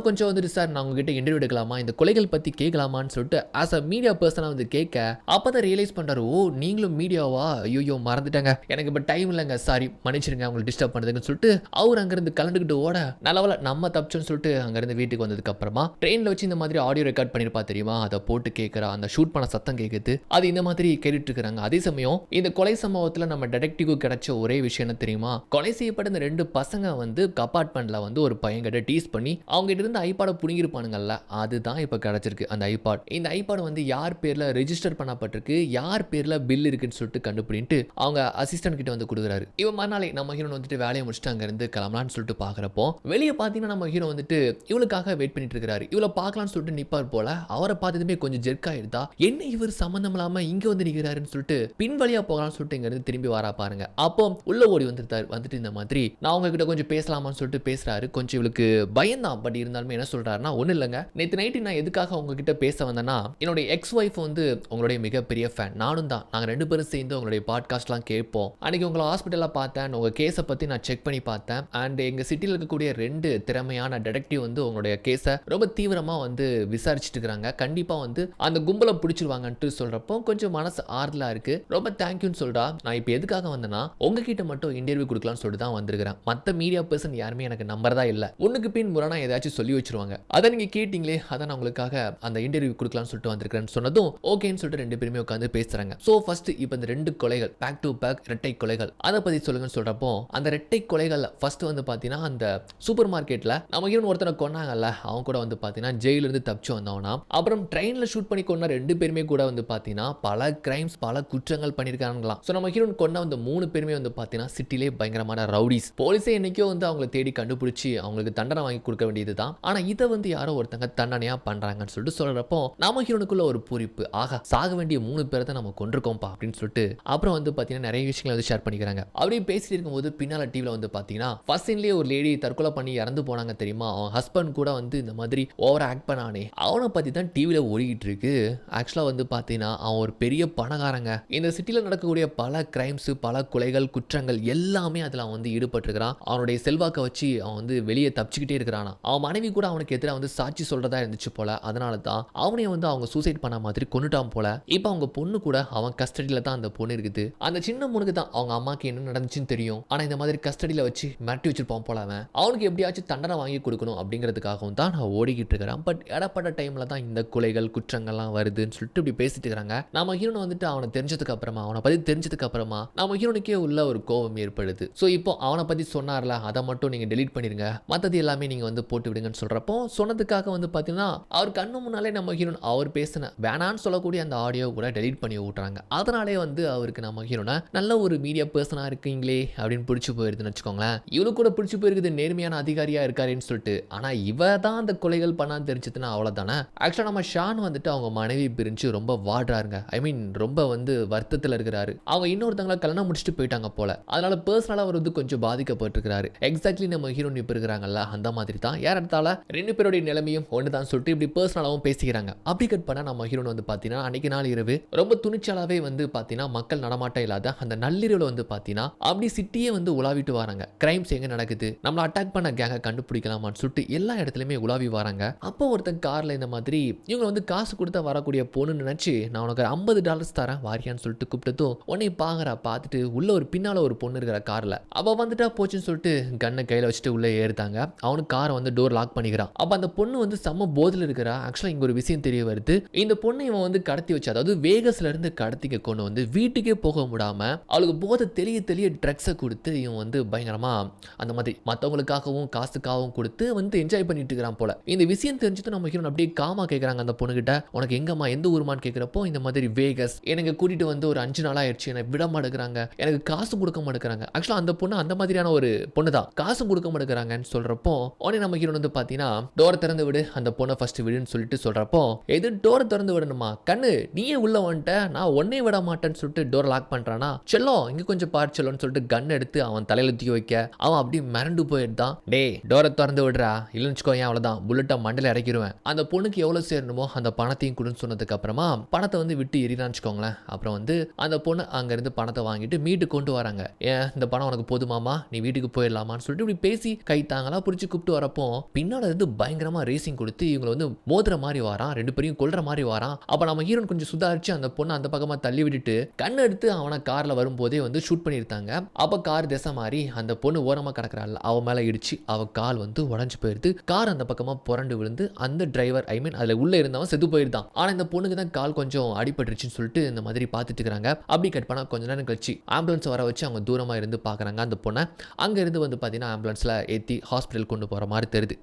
கொஞ்சம் வந்துட்டு சார் நான் உங்ககிட்ட இன்டர்வியூ எடுக்கலாமா, இந்த கொலைகள் பத்தி கேட்கலாமான்னு சொல்லிட்டு ஆஸ் அ மீடியா பர்சனா வந்து கேட்க அப்பதான் ரியலைஸ் பண்றாரு, ஓ நீங்களும் மீடியாவா, ஐயோ மறந்துட்டாங்க, எனக்கு இப்போ டைம் இல்லைங்க, சாரி மன்னிச்சிருங்க உங்களை டிஸ்டர்ப் பண்ணுதுன்னு சொல்லிட்டு அவர் அங்கிருந்து கலந்துக்கிட்டு ஓட நல்லவள நம்ம தப்பிச்சோன்னு சொல்லிட்டு அங்கிருந்து வீட்டுக்கு வந்ததுக்கு அப்புறமா ட்ரெயின்ல வச்சு இந்த மாதிரி ஆடியோ ரெக்கார்ட் பண்ணிருப்பா தெரியுமா, அதை போட்டு கேட்கறா. அந்த ஷூட் பண்ண சத்தம் கேட்குது, அது இந்த மாதிரி கேட்டுட்டு இருக்கிறாங்க. அதே சமயம் இந்த கொலை சம்பவத்தில் நம்ம டிடெக்டிவ் கிடைச்ச ஒரே விஷயம் என்ன தெரியுமா, கொலை செய்யப்பட்ட இந்த 2 பசங்க வந்து அபார்ட்மெண்ட்ல வந்து ஒரு பையன் கிட்ட டீஸ் பண்ணி அவங்க கிட்ட இருந்து ஐபாடை புடுங்கிருப்பானுங்கல்ல, அதுதான் இப்போ கிடைச்சிருக்கு அந்த ஐபாட். இந்த ஐபாட் வந்து யார் பேர்ல ரெஜிஸ்டர் பண்ணப்பட்டிருக்கு, யார் பேர்ல பில் இருக்குன்னு சொல்லிட்டு கண்டுபிடிட்டு அவங்க அசிஸ்டன்ட் கிட்ட வந்து கொடுக்குறாரு. இவன் மறுநாளே நம்ம ஹீரோ வந்துட்டு வேலையை முடிச்சுட்டு அங்க இருந்து கிளம்பலான்னு சொல்லிட்டு பாக்குறப்போ வெளியே பாத்தீங்கன்னா நம்ம ஹீரோ வந்துட்டு இவளுக்காக வெயிட் பண்ணிட்டு இருக்காரு. இவளை பார்க்கலாம்னு சொல்லிட்டு நிப்பார் போல. அவரை பார்த்ததுமே கொஞ்சம் ஜெர்க் ஆயிடுதா, என்ன இவர் சம்பந்தம் இல்லாம இங்க வந்து நிக்கிறாருன்னு சொல்லிட்டு பின் வழியா போகலாம்னு சொல்லிட்டு இங்க இருந்து திரும்பி வரா பாருங்க. அப்போ உள்ள ஓடி வந்துட்டாரு. வந்துட்டு இந்த மாதிரி நான் உங்ககிட்ட கொஞ்சம் பேசலாமான்னு சொல்லிட்டு பேசுறாரு. கொஞ்சம் இவளுக்கு பயந்தான். பட் இருந்தாலுமே என்ன சொல்றாருன்னா, ஒன்றும் இல்லைங்க, நேற்று நைட்டு நான் எதுக்காக உங்ககிட்ட பேச வந்தேன்னா, என்னுடைய எக்ஸ் ஒய்ஃப் வந்து உங்களுடைய மிகப்பெரிய ஃபேன். நானும் தான். நாங்கள் 2 பேரும் சேர்ந்து உங்களுடைய பாட்காஸ்ட்லாம் கேட்போம். அன்னைக்கு உங்களை ஹாஸ்பிட்டலில் பார்த்தேன். உங்கள் கேஸை பற்றி நான் செக் பண்ணி பார்த்தேன். அண்ட் எங்கள் சிட்டியில் இருக்கக்கூடிய 2 திறமையான டிடெக்டிவ் வந்து உங்களுடைய கேஸை ரொம்ப தீவிரமாக வந்து விசாரிச்சுட்டு இருக்கிறாங்க. கண்டிப்பாக வந்து அந்த கும்பலை பிடிச்சிருவாங்கன்ட்டு சொல்கிறப்போ கொஞ்சம் மனசு ஆறுதலாக இருக்குது. ரொம்ப தேங்க்யூன்னு சொல்கிறா. நான் இப்போ எதுக்காக வந்தேன்னா, உங்ககிட்ட மட்டும் இன்டர்வியூ கொடுக்கலாம்னு சொல்லிட்டு தான் வந்திருக்கிறேன். மற்ற மீடியா பர்சன் யாருமே எனக்கு நம்புறதா இல்லை. ஒன்றுக்கு பின் முரணா ஏதாச்சும் சொல்லி வச்சிருவாங்க. அதை நீங்கள் கேட்டிங்களே, அதை நான் உங்களுக்காக அந்த இன்டர்வியூ கொடுக்கலாம்னு சொல்லிட்டு வந்திருக்கிறேன்னு சொன்னதும் ஓகேன்னு சொல்லிட்டு 2 பேருமே உட்காந்து பேசுறாங்க. ஸோ ஃபர்ஸ்ட் இப்போ இந்த 2 கொலைகள் பேக் டு பேக் இரட்டை கொலைகள் அதை பற்றி சொல்லுங்கன்னு சொல்கிறப்போ, அந்த இரட்டை கொலைகள் ஃபர்ஸ்ட் வந்து பார்த்தீங்கன்னா அந்த சூப்பர் மார்க்கெட்டில் நம்ம ஹீரோன் ஒருத்தனை கொன்னாங்கல்ல, அவங்க கூட வந்து பார்த்தீங்கன்னா ஜெயிலிருந்து தப்பிச்சு வந்தவனா. அப்புறம் ட்ரெயினில் ஷூட் பண்ணி கொண்ட 2 பேருமே கூட வந்து பார்த்தீங்கன்னா பல கிரைம்ஸ் பல குற்றங்கள் பண்ணியிருக்காங்களாம். ஸோ நம்ம ஹீரோன் கொண்ட வந்து 3 பேருமே வந்து பார்த்தீங்கன்னா சிட்டிலே பயங்கரமான ரவுடிஸ். போலீஸே என்னைக்கோ வந்து அவங்களை தேடி கண்டுபிடிச்சி அவங்களுக்கு தண்டனை வாங்கி கொடுக்க வேண்டியது தான். ஆனால் இதை வந்து யாரோ ஒருத்தங்க தண்டனையாக பண்ணுறாங்கன்னு சொல்லிட்டு சொல்கிறப்போ நம்ம ஹீரோனுக்குள்ள ஒரு பூரிப்பு. ஆகா, சாக வேண்டிய 3 பேரை தான் நம்ம கொண்டிருக்கோம்ப்பா அப்படின்னு சொல்லிட்டு அப்புறம் வந்து பார்த்தீங்கன்னா நிறைய விஷயங்களை வந்து ஷேர் பண்ணிக்கிறாங்க. அப்படியே பேசிட்டு இருக்கும்போது பின்னால் டிவியில் வந்து பார்த்தீங்கன்னா ஃபர்ஸ்ட் சீன்லேயே ஒரு லேடி தற்கொலை பண்ணி இறந்து போனாங்க தெரியுமா. அவன் ஹஸ்பண்ட் கூட வந்து இந்த மாதிரி ஓவர் ஆக்ட் பண்ணானே, அவனை பற்றி தான் டிவியில் ஓடிக்கிட்டு இருக்கு. ஆக்சுவலாக வந்து பார்த்தீங்கன்னா அவன் ஒரு பெரிய பணக்காரங்க. இந்த சிட்டியில் நடக்கக்கூடிய பல கிரைம்ஸ் பல கொலைகள் குற்றங்கள் எல்லாமே அதில் அவன் வந்து ஈடுபட்டிருக்கிறான். அவனுடைய செல்வாக்கை வச்சு அவன் வந்து வெளியே தப்பிச்சுக்கிட்டே இருக்கிறான். அவன் மனைவி கூட அவனுக்கு எதிராக வந்து சாட்சி சொல்றதா இருந்துச்சு போல. அதனால தான் அவனையும் வந்து அவங்க சூசைட் பண்ண மாதிரி கொண்டுட்டான் போல. இப்போ அவங்க பொண்ணு கூட அவன் கஸ்டடியில் தான் அந்த பொண்ணு இருக்குது. அந்த சின்ன பொண்ணுக்கு தான் அவங்க அம்மாக்கு என்ன நடந்துச்சுன்னு தெரியும். ஆனால் இந்த மாதிரி கஸ்டடியில் வச்சு மிரட்டி வச்சிருப்பான் போல. அவனுக்கு எப்படியாச்சும் தண்டனை வாங்கி கொடுக்கணும் அப்படிங்கிறதுக்காகவும் தான் நான் ஓடிக்கிட்டு இருக்கிறேன். பட் இடப்பட்ட டைம்ல தான் இந்த கொலைகள் குற்றங்கள்லாம் வருதுன்னு சொல்லிட்டு இப்படி பேசிட்டு இருக்காங்க. நம்ம ஹீரோன் வந்துட்டு அவனை தெரிஞ்சதுக்கு அப்புறமா அவனை பத்தி தெரிஞ்சதுக்கு அப்புறமா நம்ம ஹீரோனுக்கே உள்ள ஒரு கோபம் ஏற்படுது. ஸோ இப்போ அவனை பத்தி சொன்னார்ல, அதை மட்டும் நீங்க டெலீட் பண்ணிருங்க, மற்றது எல்லாமே நீங்க வந்து போட்டு விடுங்கன்னு சொல்றப்போ சொன்னதுக்காக வந்து பாத்தீங்கன்னா அவர் கண்ணு முன்னாலே நம்ம ஹீரோன் அவர் பேசின வேணான்னு சொல்லக்கூடிய அந்த ஆடியோ கூட டெலீட் பண்ணி விட்டுறாங்க. அதனாலே வந்து அவருக்கு நம்ம ஹீரோனை நல்ல ஒரு மீடியா பர்சனா இருக்கீங்களே அப்படின்னு பிடிச்சி போயிருதுன்னு வச்சுக்கோங்களேன். இவனுக்கு கூட பிடிச்சி போயிருக்குது, நேர்மையான அதிகாரியா இருக்காருன்னு சொல்லிட்டு. ஆனா இவ தான் அந்த கொலைகள் பண்ணான்னு தெரிஞ்சதுன்னா அவ்வளவுதானே. ஆக்சுவலா நம்ம ஷான் வந்துட்டு அவங்க மனைவி பிரிஞ்சு ரொம்ப வாடுறாருங்க. ஐ மீன் ரொம்ப வந்து வருத்தத்தில் இருக்கிறாரு. அவங்க இன்னொருத்தவங்களை கல்யாணம் முடிச்சுட்டு போயிட்டாங்க போல. அதனால பர்சனலா அவர் வந்து கொஞ்சம் பாதிக்கப்பட்டிருக்கிறாரு. எக்ஸாக்ட்லி நம்ம ஹீரோன் இப்ப இருக்கிறாங்கல்ல அந்த மாதிரி தான். ஏறத்தால 2 பேருடைய நிலைமையும் ஒண்ணுதான் சொல்லிட்டு இப்படி பர்சனலாவும் பேசிக்கிறாங்க. அப்படி கட் பண்ணா நம்ம ஹீரோன் வந்து பாத்தீங்கன்னா அன்னைக்கு நாள் இரவு ரொம்ப துணிச்சலாவே வந்து பாத்தீங்கன்னா மக்கள் நடமாட்டம் இல்லாத அந்த நள்ளிரவுல வந்து பாத்தீங்கன்னா அப்படி சிட்டியே வந்து உலாவிட்டு வராங்க. கிரைம்ஸ் எங்க நடக்குது, நம்மள அட்டாக் பண்ண கேங்க கண்டுபிடிக்கலாமான்னு சொல்லிட்டு எல்லா இடத்துலயுமே உலாவி வராங்க. அப்போ ஒருத்தன் கார்ல இந்த மாதிரி இவங்க வந்து காசு கொடுத்தா வரக்கூடிய பொண்ணு நினைச்சு நான் உனக்கு $50 தரேன் வாரியான்னு சொல்லிட்டு கூப்பிட்டதும் உன்னை பாக்குறா. பார்த்துட்டு உள்ள ஒரு பின்னால ஒரு பொண்ணு இருக்கிற கார்ல அவ வந்துட்டா போச்சுன்னு சொல்லிட்டு கண்ணை கையில வச்சுட்டு உள்ள ஏறுத்தாங்க. அவனுக்கு காரை வந்து டோர் லாக் பண்ணிக்கிறான். அப்ப அந்த பொண்ணு வந்து செம்ம போதில் இருக்கிறா. ஆக்சுவலா இங்க ஒரு விஷயம் தெரிய வருது. இந்த பொண்ணு இவன் வந்து கடத்தி வச்சு, அதாவது வேகஸ்ல இருந்து கடத்திக்க கொண்டு வந்து வீட்டுக்கே போக முடியாம அவளுக்கு போதை தெளிய ட்ரக்ஸை கொடுத்து இவன் வந்து பயங்கரமா அந்த மாதிரி மற்றவங்களுக்காகவும் காசுக்காகவும் கொடுத்து வந்து என்ஜாய் பண்ணிட்டு இருக்கிறான் போல. இந்த விஷயம் தெரிஞ்சது நம்ம ஹீரோன் அப்படியே காமா கேட்கறாங்க அந்த பொண்ணுகிட்ட, உனக்கு எங்கம்மா எந்த ஊருமான்னு கேட்கிறப்போ இந்த மாதிரி வேகஸ் எனக்கு கூட்டிட்டு வந்து ஒரு 5 நாள் ஆயிடுச்சு, எனக்கு விட மாட்டேங்கிறாங்க, எனக்கு காசு கொடுக்க மாட்டேங்கிறாங்க. ஆக்சுவலா அந்த பொண்ணு அந்த மாதிரியான ஒரு பொண்ணு தான், காசு கொடுக்க மாட்டேங்கிறாங்கன்னு சொல்றப்போ உடனே நம்ம ஹீரோன் வந்து பாத்தீங்கன்னா டோரை திறந்து விடு, அந்த பொண்ணை ஃபர்ஸ்ட் விடுன்னு சொல்லிட்டு சொல்றப்போ எது டோரை திறந்து விடணுமா, கண்ணு நீயே உள்ள வந்துட்ட, நான் ஒன்னே விட மாட்டேன்னு சொல்லிட்டு டோர் லாக் பண்றானா. செல்லம் இங்க கொஞ்சம் பாரு செல்லோன்னு சொல்லிட்டு கன் எடுத்து அவன் தலையில தூக்கி வைக்க அவன் அப்படியே மிரண்டு போயிடுதான். டே டோரை திறந்து விடுறா, இல்லைன்னு வச்சுக்கோ ஏன் அவ்வளவுதான் புல்லட்டை மண்டல இறக்கிடுவேன். அந்த பொண்ணுக்கு எவ்வளவு சேரணுமோ அந்த பணத்தையும் கொடுன்னு சொன்னதுக்கு அப்புறமா பணத்தை வந்து விட்டு எறிறான்னு வச்சுக்கோங்களேன். அப்புறம் வந்து அந்த பொண்ணு அங்க இருந்து பணத்தை வாங்கிட்டு மீட்டு கொண்டு வராங்க. ஏன் இந்த பணம் உனக்கு போதுமாமா, நீ வீட்டுக்கு போயிடலாமான்னு சொல்லிட்டு இப்படி பேசி கை தாங்களா பிடிச்சி கூப்பிட்டு வரப்போ பின்னால இருந்து பயங்கரமா ரேசிங் கொடுத்து இவங்களை வந்து மோதுற மாதிரி வாரான், 2 பேரையும் கொல்ற மாதிரி வாரான். அப்ப நம்ம ஹீரோன் கொஞ்சம் சுதாரிச்சு அந்த பொண்ணு அந்த பக்கமா தள்ளி விட்டுட்டு கண் எடுத்து அவனை கார்ல வரும்போதே வந்து ஷூட் பண்ணியிருந்தாங்க. அப்ப கார் திசை மாறி அந்த பொண்ணு ஓரமா கிடக்குறாள், அவ மேல இடிச்சு அவ கால் வந்து உடஞ்சு போயிருது. கார் அந்த பக்கமா புரண்டு விழுந்து அந்த டிரைவர் ஐ மீன் அதுல உள்ள இருந்தவன் செத்து போயிருந்தான். ஆனா இந்த பொண்ணுக்கு தான் கால் கொஞ்சம் அடிபட்டுருச்சுன்னு சொல்லிட்டு இந்த மாதிரி பார்த்துட்டு இருக்காங்க. அப்படி கட் பண்ணா கொஞ்ச நேரம் கழிச்சு ஆம்புலன்ஸ் வர வச்சு அவங்க தூரமா இருந்து பாக்குறாங்க அந்த பொண்ணை. அங்க இருந்து வந்து பாத்தீங்கன்னா ஆம்புலன்ஸ்ல ஏத்தி ஹாஸ்பிட்டல் கொண்டு போற மாதிரி தெரியுது.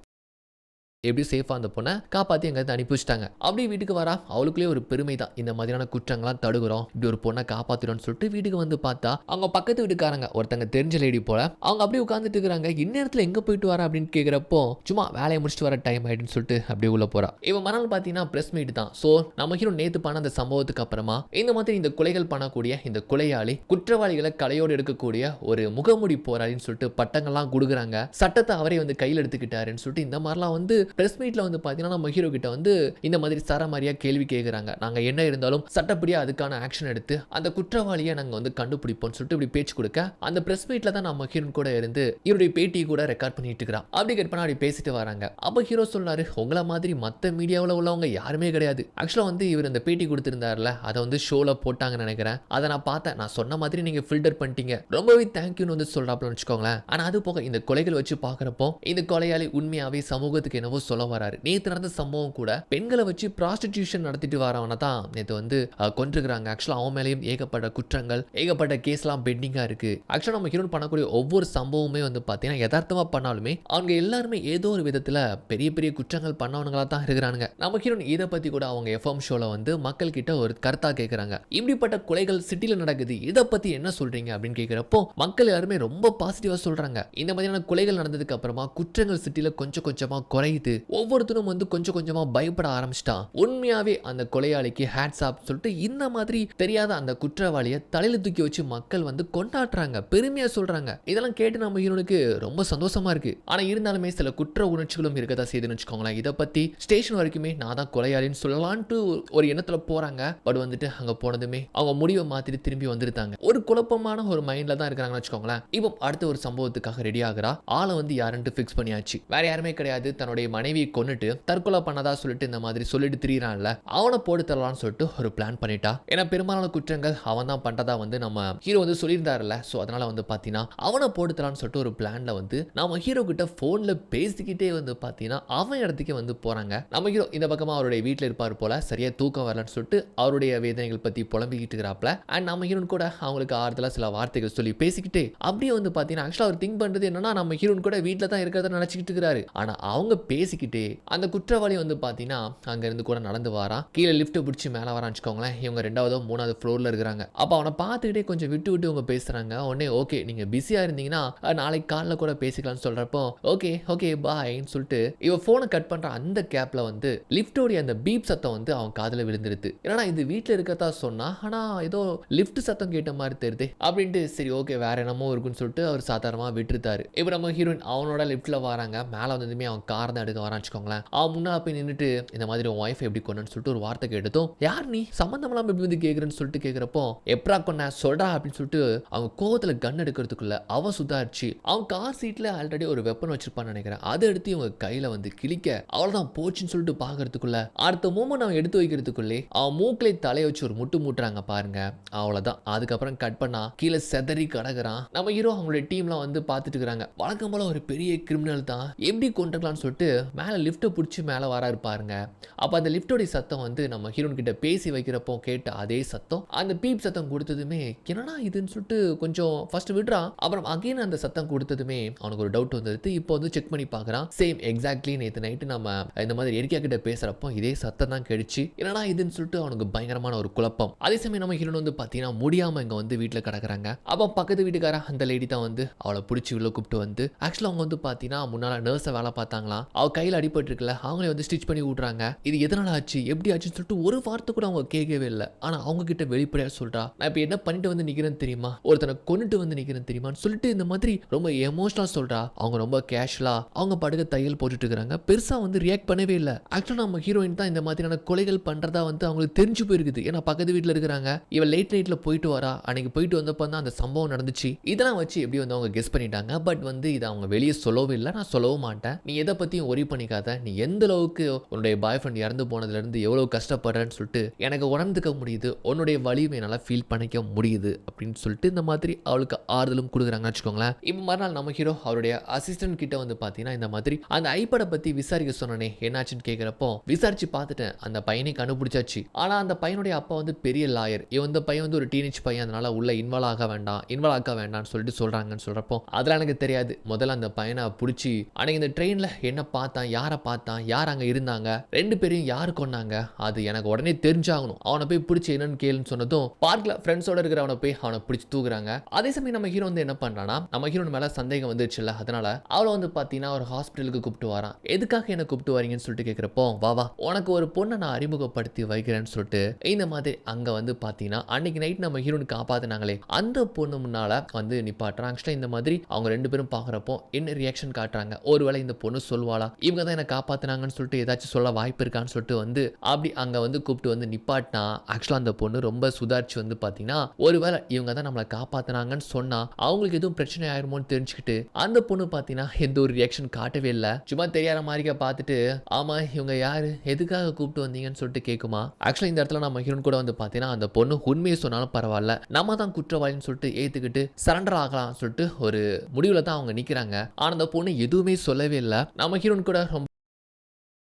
எப்படி சேஃபா அந்த பொண்ணை காப்பாத்தி எங்க அனுப்பி வச்சிட்டாங்க. அப்படி வீட்டுக்கு வரா, அவளுக்குள்ளே ஒரு பெருமை தான், இந்த மாதிரியான குற்றங்கள்லாம் தடுக்கிறோம், இப்படி ஒரு பொண்ணை காப்பாத்திடும்னு சொல்லிட்டு வீட்டுக்கு வந்து பார்த்தா அவங்க பக்கத்து வீட்டுக்காரங்க ஒருத்தங்க தெரிஞ்ச லேடி போல அவங்க அப்படியே உட்காந்துட்டு இருக்கிறாங்க. இந்நேரத்துல எங்க போயிட்டு வரா அப்படின்னு கேட்கிறப்போ சும்மா வேலையை முடிச்சுட்டு வர டைம் ஆயிடுன்னு சொல்லிட்டு அப்படியே உள்ள போறா. இவன் மறுநாள் பாத்தீங்கன்னா பிரஸ் மீட் தான். சோ நம்ம ஹீரோ நேத்து பண்ண அந்த சம்பவத்துக்கு அப்புறமா இந்த மாதிரி இந்த கொலைகள் பண்ணக்கூடிய இந்த கொலையாளி குற்றவாளிகளை கலையோடு எடுக்கக்கூடிய ஒரு முகமூடி போராளின்னு சொல்லிட்டு பட்டங்கள்லாம் கொடுக்குறாங்க. சட்டத்தை அவரே வந்து கையில் எடுத்துக்கிட்டாருன்னு சொல்லிட்டு இந்த மாதிரிலாம் வந்து பிரஸ் மீட்ல வந்து பாத்தீங்கன்னா நம்ம ஹீரோ கிட்ட வந்து இந்த மாதிரி சரமாரியா கேள்வி கேட்குறாங்க. நாங்க என்ன இருந்தாலும் சட்டப்படியா அதுக்கான ஆக்ஷன் எடுத்து அந்த குற்றவாளியை நாங்க வந்து கண்டுபிடிப்போம்னு சொல்லிட்டு இப்படி பேச்சு கொடுக்க அந்த பிரஸ் மீட்ல தான் நம்ம ஹீரோ கூட இருந்து இவருடைய பேட்டியை கூட ரெக்கார்ட் பண்ணிட்டு இருக்கிறான். அப்படி கட் பண்ண அப்படி பேசிட்டு வராங்க. அப்ப ஹீரோ சொன்னாரு, உங்களை மாதிரி மத்த மீடியாவில் உள்ளவங்க யாருமே கிடையாது. ஆக்சுவலா வந்து இவர் இந்த பேட்டி கொடுத்திருந்தாருல, அதை வந்து ஷோல போட்டாங்கன்னு நினைக்கிறேன். அதை நான் பார்த்தேன். நான் சொன்ன மாதிரி நீங்க ஃபில்டர் பண்ணிட்டீங்க, ரொம்பவே தேங்க்யூன்னு வந்து சொல்றாப்லன்னு வச்சுக்கோங்களேன். ஆனா அது போக இந்த கொலைகள் வச்சு பாக்குறப்போ இந்த கொலையாளி உண்மையாவே சமூகத்துக்கு என்னவோ சொல்ல வராரு. நேத்து நடந்த சம்பவம் கூட பெண்களை வச்சு ப்ராஸ்டிடியூஷன் நடத்திட்டு வரவன தான் நேத்து வந்து கொன்றுக்கிறாங்க. ஆக்சுவலா அவன் மேலேயும் ஏகப்பட்ட குற்றங்கள், ஏகப்பட்ட கேஸ்லாம் பெண்டிங்கா இருக்கு. ஆக்சுவலா நம்ம ஹீரோ பண்ணக்கூடிய ஒவ்வொரு சம்பவமே வந்து பாத்தீங்கன்னா யதார்த்தமா பண்ணாலுமே அவங்க எல்லாருமே ஏதோ ஒரு விதத்துல பெரிய பெரிய குற்றங்கள் பண்ணவங்களா தான் இருக்கிறாங்க. நம்ம ஹீரோ இதை பத்தி கூட அவங்க எஃப்எம் ஷோல வந்து மக்கள் கிட்ட ஒரு கருத்தா கேட்கறாங்க. இப்படிப்பட்ட கொலைகள் சிட்டில நடக்குது, இதை பத்தி என்ன சொல்றீங்க அப்படின்னு கேட்கிறப்போ மக்கள் எல்லாருமே ரொம்ப பாசிட்டிவா சொல்றாங்க. இந்த மாதிரியான கொலைகள் நடந்ததுக்கு அப்புறமா குற்றங்கள் சிட்டில கொஞ்சம் கொஞ்சமா குறையுது. ஒவ்வொருத்தரும் வந்து கொஞ்சம் கொஞ்சமா பயப்பட ஆரம்பிச்சிட்டான். உண்மையாவே அந்த கொலையாளிக்கு ஹேட்ஸ் ஆப் சொல்லிட்டு இந்த மாதிரி தெரியாத அந்த குற்றவாளியை தலையில தூக்கி வச்சு மக்கள் வந்து கொண்டாடுறாங்க, பெருமையா சொல்றாங்க. இதெல்லாம் கேட்டு நம்ம ஹீரோனுக்கு ரொம்ப சந்தோஷமா இருக்கு. ஆனா இருந்தாலுமே சில குற்ற உணர்ச்சிகளும் இருக்கதா செய்துன்னு வச்சுக்கோங்களேன். இதை பத்தி ஸ்டேஷன் வரைக்குமே நான் தான் கொலையாளின்னு சொல்லலான்ட்டு ஒரு எண்ணத்துல போறாங்க. பட் வந்துட்டு அங்க போனதுமே அவங்க முடிவை மாத்திட்டு திரும்பி வந்துருந்தாங்க. ஒரு குழப்பமான ஒரு மைண்ட்ல தான் இருக்காங்கன்னு வச்சுக்கோங்களேன். இப்போ அடுத்த ஒரு சம்பவத்துக்காக ரெடி ஆகுறா. ஆளை வந்து யாருன்ட்டு ஃபிக்ஸ் பண்ணியாச்சு. வேற யாருமே கிடையாது, தன்னுடைய மனைவியை கொன்னுட்டு தற்கொலை பண்ணதா சொல்லிட்டு இந்த மாதிரி சொல்லிட்டு திரியறான்ல, அவனை போட்டு தரலாம்னு சொல்லிட்டு ஒரு பிளான் பண்ணிட்டா. ஏன்னா பெரும்பாலான குற்றங்கள் அவன் தான் பண்றதா வந்து நம்ம ஹீரோ வந்து சொல்லியிருந்தாருல. சோ அதனால வந்து பாத்தீங்கன்னா அவனை போட்டு தரலாம்னு சொல்லிட்டு ஒரு பிளான்ல வந்து நம்ம ஹீரோ கிட்ட போன்ல பேசிக்கிட்டே வந்து பாத்தீங்கன்னா அவன் இடத்துக்கே வந்து போறாங்க. நம்ம ஹீரோ இந்த பக்கமா அவருடைய வீட்டுல இருப்பார் போல, சரியா தூக்கம் வரலன்னு சொல்லிட்டு அவருடைய வேதனைகள் பத்தி புலம்பிக்கிட்டு இருக்கிறாப்ல. அண்ட் நம்ம ஹீரோன் கூட அவங்களுக்கு ஆறுதலா சில வார்த்தைகள் சொல்லி பேசிக்கிட்டே அப்படியே வந்து பாத்தீங்கன்னா ஆக்சுவலா அவர் திங்க் பண்றது என்னன்னா நம்ம ஹீரோன் கூட வீட்டுல தான் இருக்கிறத நினைச்சுக்கிட்டு இருக்கிறாரு. ஆனா அவங்க பேசிக்கிட்டே அந்த குற்றவாளி வந்து பாத்தீங்கன்னா அங்க இருந்து கூட நடந்து வாரான். கீழே லிஃப்ட் பிடிச்சி மேல வரான்னு வச்சுக்கோங்களேன். இவங்க 2வது 3வது ஃப்ளோர்ல இருக்கிறாங்க. அப்ப அவனை பார்த்துக்கிட்டே கொஞ்சம் விட்டு விட்டு இவங்க பேசுறாங்க. உடனே ஓகே நீங்க பிஸியா இருந்தீங்கன்னா நாளைக்கு காலைல கூட பேசிக்கலாம்னு சொல்றப்போ ஓகே ஓகே பாய்ன்னு சொல்லிட்டு இவ போனை கட் பண்ற அந்த கேப்ல வந்து லிஃப்டோடைய அந்த பீப் சத்தம் வந்து அவன் காதுல விழுந்துருது. ஏன்னா இது வீட்டுல இருக்கதா சொன்னா, ஆனா ஏதோ லிஃப்ட் சத்தம் கேட்ட மாதிரி தெரியுது அப்படின்ட்டு சரி ஓகே வேற என்னமோ இருக்குன்னு சொல்லிட்டு அவர் சாதாரணமா விட்டுருத்தாரு. இப்ப நம்ம ஹீரோயின் அவனோட லிஃப்ட்ல வராங்க. மேல வந்ததுமே அவன் கார் தான் எடுக்க வரான்னு வச்சுக்கோங்களேன். அவன் முன்னா போய் நின்றுட்டு இந்த மாதிரி உன் ஒய்ஃப் எப்படி கொன்னு சொல்லிட்டு ஒரு வார்த்தை கேட்டதும் யார் நீ சம்பந்தம் இல்லாம எப்படி வந்து கேக்குறேன்னு சொல்லிட்டு கேக்குறப்போ எப்பரா கொன்ன சொல்றா அப்படின்னு சொல்லிட்டு அவங்க கோவத்துல கன் எடுக்கிறதுக்குள்ள அவன் சுதாரிச்சு அவன் கார் சீட்ல ஆல்ரெடி ஒரு வெப்பன் வச்சிருப்பான்னு நினைக்கிறேன். அதை எடுத்து இவங்க கையில வந்து கிழிக்க அவ்வளவுதான் போச்சுன்னு சொல்லிட்டு பாக்குறதுக்குள்ள அடுத்த மூமெண்ட் அவன் எடுத்து வைக்கிறதுக்குள்ளே அவன் மூக்கிலே தலையை வச்சு ஒரு முட்டு முட்டுறாங்க பாருங்க. அவ்வளவுதான். அதுக்கப்புறம் கட் பண்ணா கீழே செதறி கிடக்குறான். நம்ம ஹீரோ அவங்களுடைய டீம்லாம் வந்து பார்த்துட்டு இருக்காங்க. வழக்கம் போல ஒரு பெரிய கிரிமினல் தான் எப்படி கொண்டுக்கலாம்னு சொல்லிட்டு மேல லிஃப்ட்டை பிடிச்சி மேல வர இருப்பாருங்க. அப்ப அந்த லிஃப்டோடைய சத்தம் வந்து நம்ம ஹீரோன் கிட்ட பேசி வைக்கிறப்போ கேட்ட அதே சத்தம், அந்த பீப் சத்தம் கொடுத்ததுமே என்னடா இதுன்னு சொல்லிட்டு கொஞ்சம் ஃபர்ஸ்ட் விடுறான். அப்புறம் அகைன் அந்த சத்தம் கொடுத்ததுமே அவனுக்கு ஒரு டவுட் வந்துருது. இப்போ வந்து செக் பண்ணி பார்க்கறான். சேம் எக்ஸாக்ட்லி நேற்று நைட்டு நம்ம இந்த மாதிரி எரிக்கா கிட்ட பேசுறப்போ இதே சத்தம் தான் கிடைச்சு என்னடா இதுன்னு சொல்லிட்டு அவனுக்கு பயங்கரமான ஒரு குழப்பம். அதே சமயம் நம்ம ஹீரோன் வந்து பார்த்தீங்கன்னா முடியாம இங்க வந்து வீட்டில் கிடக்குறாங்க. அப்போ பக்கத்து வீட்டுக்கார அந்த லேடி தான் வந்து அவளை பிடிச்சி உள்ள கூப்பிட்டு வந்து ஆக்சுவலாக அவங்க வந்து பார்த்தீங்கன்னா முன்னால நர்ஸை வேலை பார்த்தாங்களாம். அவ கையில் அடிபட்டு இருக்குல்ல, அவங்களே வந்து ஸ்டிச் பண்ணி விட்றாங்க. இது எதனால ஆச்சு எப்படி ஆச்சுன்னு சொல்லிட்டு ஒரு வார்த்தை கூட அவங்க கேட்கவே இல்லை. ஆனா அவங்க கிட்ட வெளிப்படையா சொல்றா, நான் இப்போ என்ன பண்ணிட்டு வந்து நிக்கிறேன்னு தெரியுமா, ஒருத்தனை கொண்டுட்டு வந்து நிக்கிறேன்னு தெரியுமான்னு சொல்லிட்டு இந்த மாதிரி ரொம்ப எமோஷனலா சொல்றா. அவங்க ரொம்ப கேஷுவலா அவங்க படுக்க தையல் போட்டுட்டு இருக்காங்க. பெருசா வந்து ரியாக்ட் பண்ணவே இல்லை. ஆக்சுவலா நம்ம ஹீரோயின் தான் இந்த மாதிரியான கொலைகள் பண்றதா வந்து அவங்களுக்கு தெரிஞ்சு போயிருக்குது. ஏன்னா பக்கத்து வீட்டுல இருக்கிறாங்க. இவ லேட் நைட்ல போயிட்டு வரா. அன்னைக்கு போயிட்டு வந்தப்ப தான் அந்த சம்பவம் நடந்துச்சு. இதெல்லாம் வச்சு எப்படி வந்து அவங்க கெஸ் பண்ணிட்டாங்க. பட் வந்து இதை அவங்க வெளியே சொல்லவும் இல்லை. நான் சொல்லவும் மாட்டேன். நீ எதை பத்தியும் ஒரி பண்ணிக்காத. நீ எந்த அளவுக்கு உன்னுடைய பாய் ஃப்ரெண்ட் இறந்து போனதுல இருந்து எவ்வளவு கஷ்டப்படுறேன்னு சொல்லிட்டு எனக்கு உணர்ந்துக்க முடியுது. உன்னுடைய வலிமை என்னால ஃபீல் பண்ணிக்க முடியுது அப்படின்னு சொல்லிட்டு இந்த மாதிரி அவளுக்கு ஆறுதலும் கொடுக்குறாங்கன்னு வச்சுக்கோங்களேன். இப்போ மறுநாள் நம்ம ஹீரோ அவருடைய அசிஸ்டன்ட் கிட்ட வந்து பாத்தீங்கன்னா இந்த மாதிரி அந்த ஐபேடை பத்தி விசாரிக்க சொன்னனே என்னாச்சுன்னு கேட்கிறப்போ விசாரிச்சு பார்த்துட்டேன், அந்த பையனை கண்டுபிடிச்சாச்சு. ஆனா அந்த பையனுடைய அப்பா வந்து பெரிய லாயர். இந்த பையன் வந்து ஒரு டீனேஜ் பையன், அதனால உள்ள இன்வால்வ் ஆக வேண்டாம்னு சொல்லிட்டு சொல்றாங்கன்னு சொல்றப்போ அதெல்லாம் எனக்கு தெரியாது. முதல்ல அந்த பையனை பிடிச்சி அன்னைக்கு இந்த ட்ரெயின்ல என்ன பார்த்து பார்த்தான், யாரை பார்த்தான், யார் அங்கே இருந்தாங்க, 2 பேரையும் யார் கொன்னாங்க, அது எனக்கு உடனே தெரிஞ்சாகணும், அவனை போய் பிடிச்சி என்னன்னு கேளுன்னு சொன்னதும் பார்க்கில் ஃப்ரெண்ட்ஸோட இருக்கிறவனை போய் அவனை பிடிச்சி தூக்குறாங்க. அதே சமயம் நம்ம ஹீரோ வந்து என்ன பண்ணுறான்னா, நம்ம ஹீரோன் மேலே சந்தேகம் வந்துருச்சுல்ல, அதனால அவளை வந்து பார்த்தீங்கன்னா ஒரு ஹாஸ்பிட்டலுக்கு கூப்பிட்டு வரான். எதுக்காக என்ன கூப்பிட்டு வரீங்கன்னு சொல்லிட்டு கேட்குறப்போ, வா உனக்கு ஒரு பொண்ணை நான் அறிமுகப்படுத்தி வைக்கிறேன்னு சொல்லிட்டு இந்த மாதிரி அங்கே வந்து பார்த்தீங்கன்னா அன்னைக்கு நைட் நம்ம ஹீரோனுக்கு காப்பாற்றினாங்களே அந்த பொண்ணு முன்னால் வந்து நிப்பாட்டுறான். ஆக்சுவலாக இந்த மாதிரி அவங்க 2 பேரும் பார்க்குறப்போ என்ன ரியாக்ஷன் காட்டுறாங்க, ஒருவேளை இந்த பொண்ணு சொல்வாளா, இவங்க தான் என்னை காப்பாற்றினாங்கன்னு சொல்லிட்டு ஏதாச்சும் சொல்ல வாய்ப்பு இருக்கான்னு சொல்லிட்டு வந்து அப்படி அங்கே வந்து கூப்பிட்டு வந்து நிப்பாட்டினா ஆக்சுவலாக அந்த பொண்ணு ரொம்ப சுதாரிச்சு வந்து பார்த்தீங்கன்னா ஒருவேளை இவங்க தான் நம்மளை காப்பாற்றினாங்கன்னு சொன்னால் அவங்களுக்கு எதுவும் பிரச்சனை ஆயிருமோன்னு தெரிஞ்சுக்கிட்டு அந்த பொண்ணு பார்த்தீங்கன்னா எந்த ஒரு ரியாக்ஷன் காட்டவே இல்லை. சும்மா தெரியாத மாதிரிக்க பார்த்துட்டு ஆமாம் இவங்க யார் எதுக்காக கூப்பிட்டு வந்தீங்கன்னு சொல்லிட்டு கேட்குமா. ஆக்சுவலாக இந்த இடத்துல நம்ம ஹீரோன் கூட வந்து பார்த்தீங்கன்னா அந்த பொண்ணு உண்மையை சொன்னாலும் பரவாயில்ல, நம்ம தான் குற்றவாளின்னு சொல்லிட்டு ஏற்றுக்கிட்டு சரண்டர் ஆகலாம் சொல்லிட்டு ஒரு முடிவில் தான் அவங்க நிற்கிறாங்க. ஆனால் அந்த பொண்ணு எதுவுமே சொல்லவே இல்லை. நம்ம ஹீரோன் கூட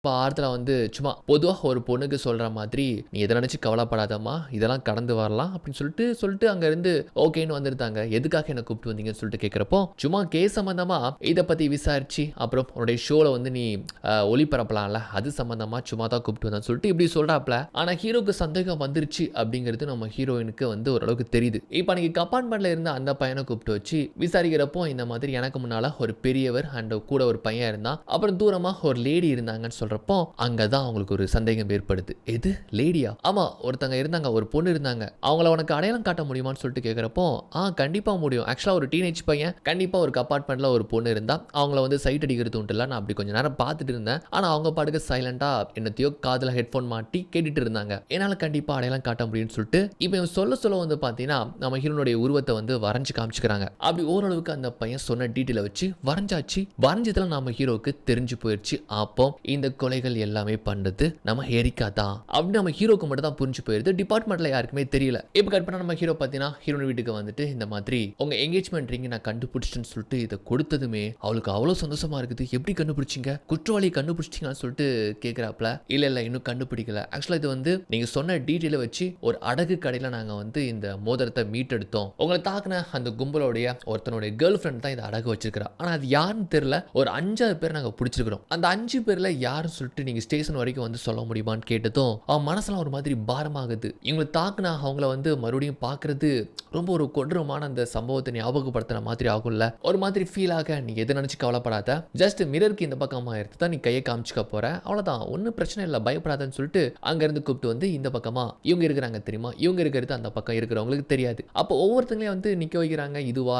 ரொம்ப ஆறுதலாக வந்து சும்மா பொதுவாக ஒரு பொண்ணுக்கு சொல்கிற மாதிரி நீ எதை நினச்சி கவலைப்படாதம்மா, இதெல்லாம் கடந்து வரலாம் அப்படின்னு சொல்லிட்டு அங்கேருந்து ஓகேன்னு வந்துருந்தாங்க. எதுக்காக என்னை கூப்பிட்டு வந்தீங்கன்னு சொல்லிட்டு கேட்குறப்போ சும்மா கேஸ் சம்மந்தமாக இதை பற்றி விசாரிச்சு அப்புறம் உன்னுடைய ஷோவில் வந்து நீ ஒளிபரப்பலாம்ல அது சம்மந்தமாக சும்மா தான் கூப்பிட்டு வந்தான்னு சொல்லிட்டு இப்படி சொல்கிறாப்ல. ஆனால் ஹீரோக்கு சந்தேகம் வந்துருச்சு அப்படிங்கிறது நம்ம ஹீரோயினுக்கு வந்து ஓரளவுக்கு தெரியுது. இப்போ அன்றைக்கி கம்பார்ட்மெண்ட்டில் இருந்த அந்த பையனை கூப்பிட்டு வச்சு விசாரிக்கிறப்போ இந்த மாதிரி எனக்கு முன்னால் ஒரு பெரியவர் அண்ட் கூட ஒரு பையன் இருந்தான், அப்புறம் தூரமாக ஒரு லேடி இருந்தாங்கன்னு சொல்கிறப்போ அங்கதான் அவங்களுக்கு ஒரு சந்தேகம் ஏற்படுது. எது லேடியா? ஆமா ஒருத்தங்க இருந்தாங்க, ஒரு பொண்ணு இருந்தாங்க, அவங்கள உனக்கு அடையாளம் காட்ட முடியுமான்னு சொல்லிட்டு கேட்குறப்போ கண்டிப்பா முடியும். ஆக்சுவலா ஒரு டீனேஜ் பையன் கண்டிப்பா ஒரு அபார்ட்மெண்ட்ல ஒரு பொண்ணு இருந்தா அவங்கள வந்து சைட் அடிக்கிறது உண்டுல, நான் அப்படி கொஞ்ச நேரம் பார்த்துட்டு இருந்தேன். ஆனா அவங்க பாட்டுக்கு சைலண்டா என்னத்தையோ காதுல ஹெட்ஃபோன் மாட்டி கேட்டுட்டு இருந்தாங்க, என்னால கண்டிப்பா அடையாளம் காட்ட முடியும்னு சொல்லிட்டு இப்போ சொல்ல வந்து பார்த்தீங்கன்னா நம்ம ஹீரோனுடைய உருவத்தை வந்து வரைஞ்சு காமிச்சுக்கிறாங்க. அப்படி ஓரளவுக்கு அந்த பையன் சொன்ன டீட்டெயிலை வச்சு வரைஞ்சாச்சு. வரைஞ்சதுல நம்ம ஹீரோக்கு தெரிஞ்சு போயிடுச்சு, அப்போ இந்த கொலைகள் எல்லாமே பண்றது நம்ம எரிக்கா தான் அப்படி நம்ம ஹீரோக்கு மட்டும் தான் புரிஞ்சு போயிருது, டிபார்ட்மெண்ட்ல யாருக்குமே தெரியல. இப்போ கட் பண்ண நம்ம ஹீரோ பார்த்தீங்கன்னா ஹீரோன் வீட்டுக்கு வந்துட்டு இந்த மாதிரி உங்க என்கேஜ்மெண்ட் ரிங் நான் கண்டுபிடிச்சிட்டேன்னு சொல்லிட்டு இதை கொடுத்ததுமே அவளுக்கு அவ்வளோ சந்தோஷமா இருக்குது. எப்படி கண்டுபிடிச்சிங்க, குற்றவாளியை கண்டுபிடிச்சிங்கன்னு சொல்லிட்டு கேட்குறாப்ல. இல்லை இன்னும் கண்டுபிடிக்கல, ஆக்சுவலாக இது வந்து நீங்க சொன்ன டீட்டெயிலை வச்சு ஒரு அடகு கடையில் நாங்கள் வந்து இந்த மோதிரத்தை மீட்டெடுத்தோம். உங்களை தாக்குன அந்த கும்பலோடைய ஒருத்தனுடைய கேர்ள் ஃப்ரெண்ட் தான் இதை அடகு வச்சிருக்கிறா, ஆனால் அது யாருன்னு தெரியல. ஒரு 5-6 பேர் நாங்கள் பிடிச்சிருக்கிறோம், அந்த 5 பேர்ல யாருன்னு சொல்லிட்டு நீங்க ஸ்டேஷன் வரைக்கும் வந்து சொல்ல முடியுமான்னு கேட்டதும் அவன் மனசுலாம் ஒரு மாதிரி பாரமாகுது. இவங்களை தாக்குனா அவங்கள வந்து மறுபடியும் பார்க்கறது ரொம்ப ஒரு கொடூரமான அந்த சம்பவத்தை ஞாபகப்படுத்துற மாதிரி ஆகும்ல, ஒரு மாதிரி ஃபீல் ஆக நீ எதை நினைச்சு கவலைப்படாத, ஜஸ்ட் மிரருக்கு இந்த பக்கமா எடுத்து தான் நீ கையை காமிச்சுக்க போற, அவ்வளவுதான், ஒன்றும் பிரச்சனை இல்லை, பயப்படாதன்னு சொல்லிட்டு அங்கிருந்து கூப்பிட்டு வந்து இந்த பக்கமா இவங்க இருக்கிறாங்க தெரியுமா, இவங்க இருக்கிறது அந்த பக்கம் இருக்கிறவங்களுக்கு தெரியாது. அப்போ ஒவ்வொருத்தங்களையும் வந்து நிக்க வைக்கிறாங்க, இதுவா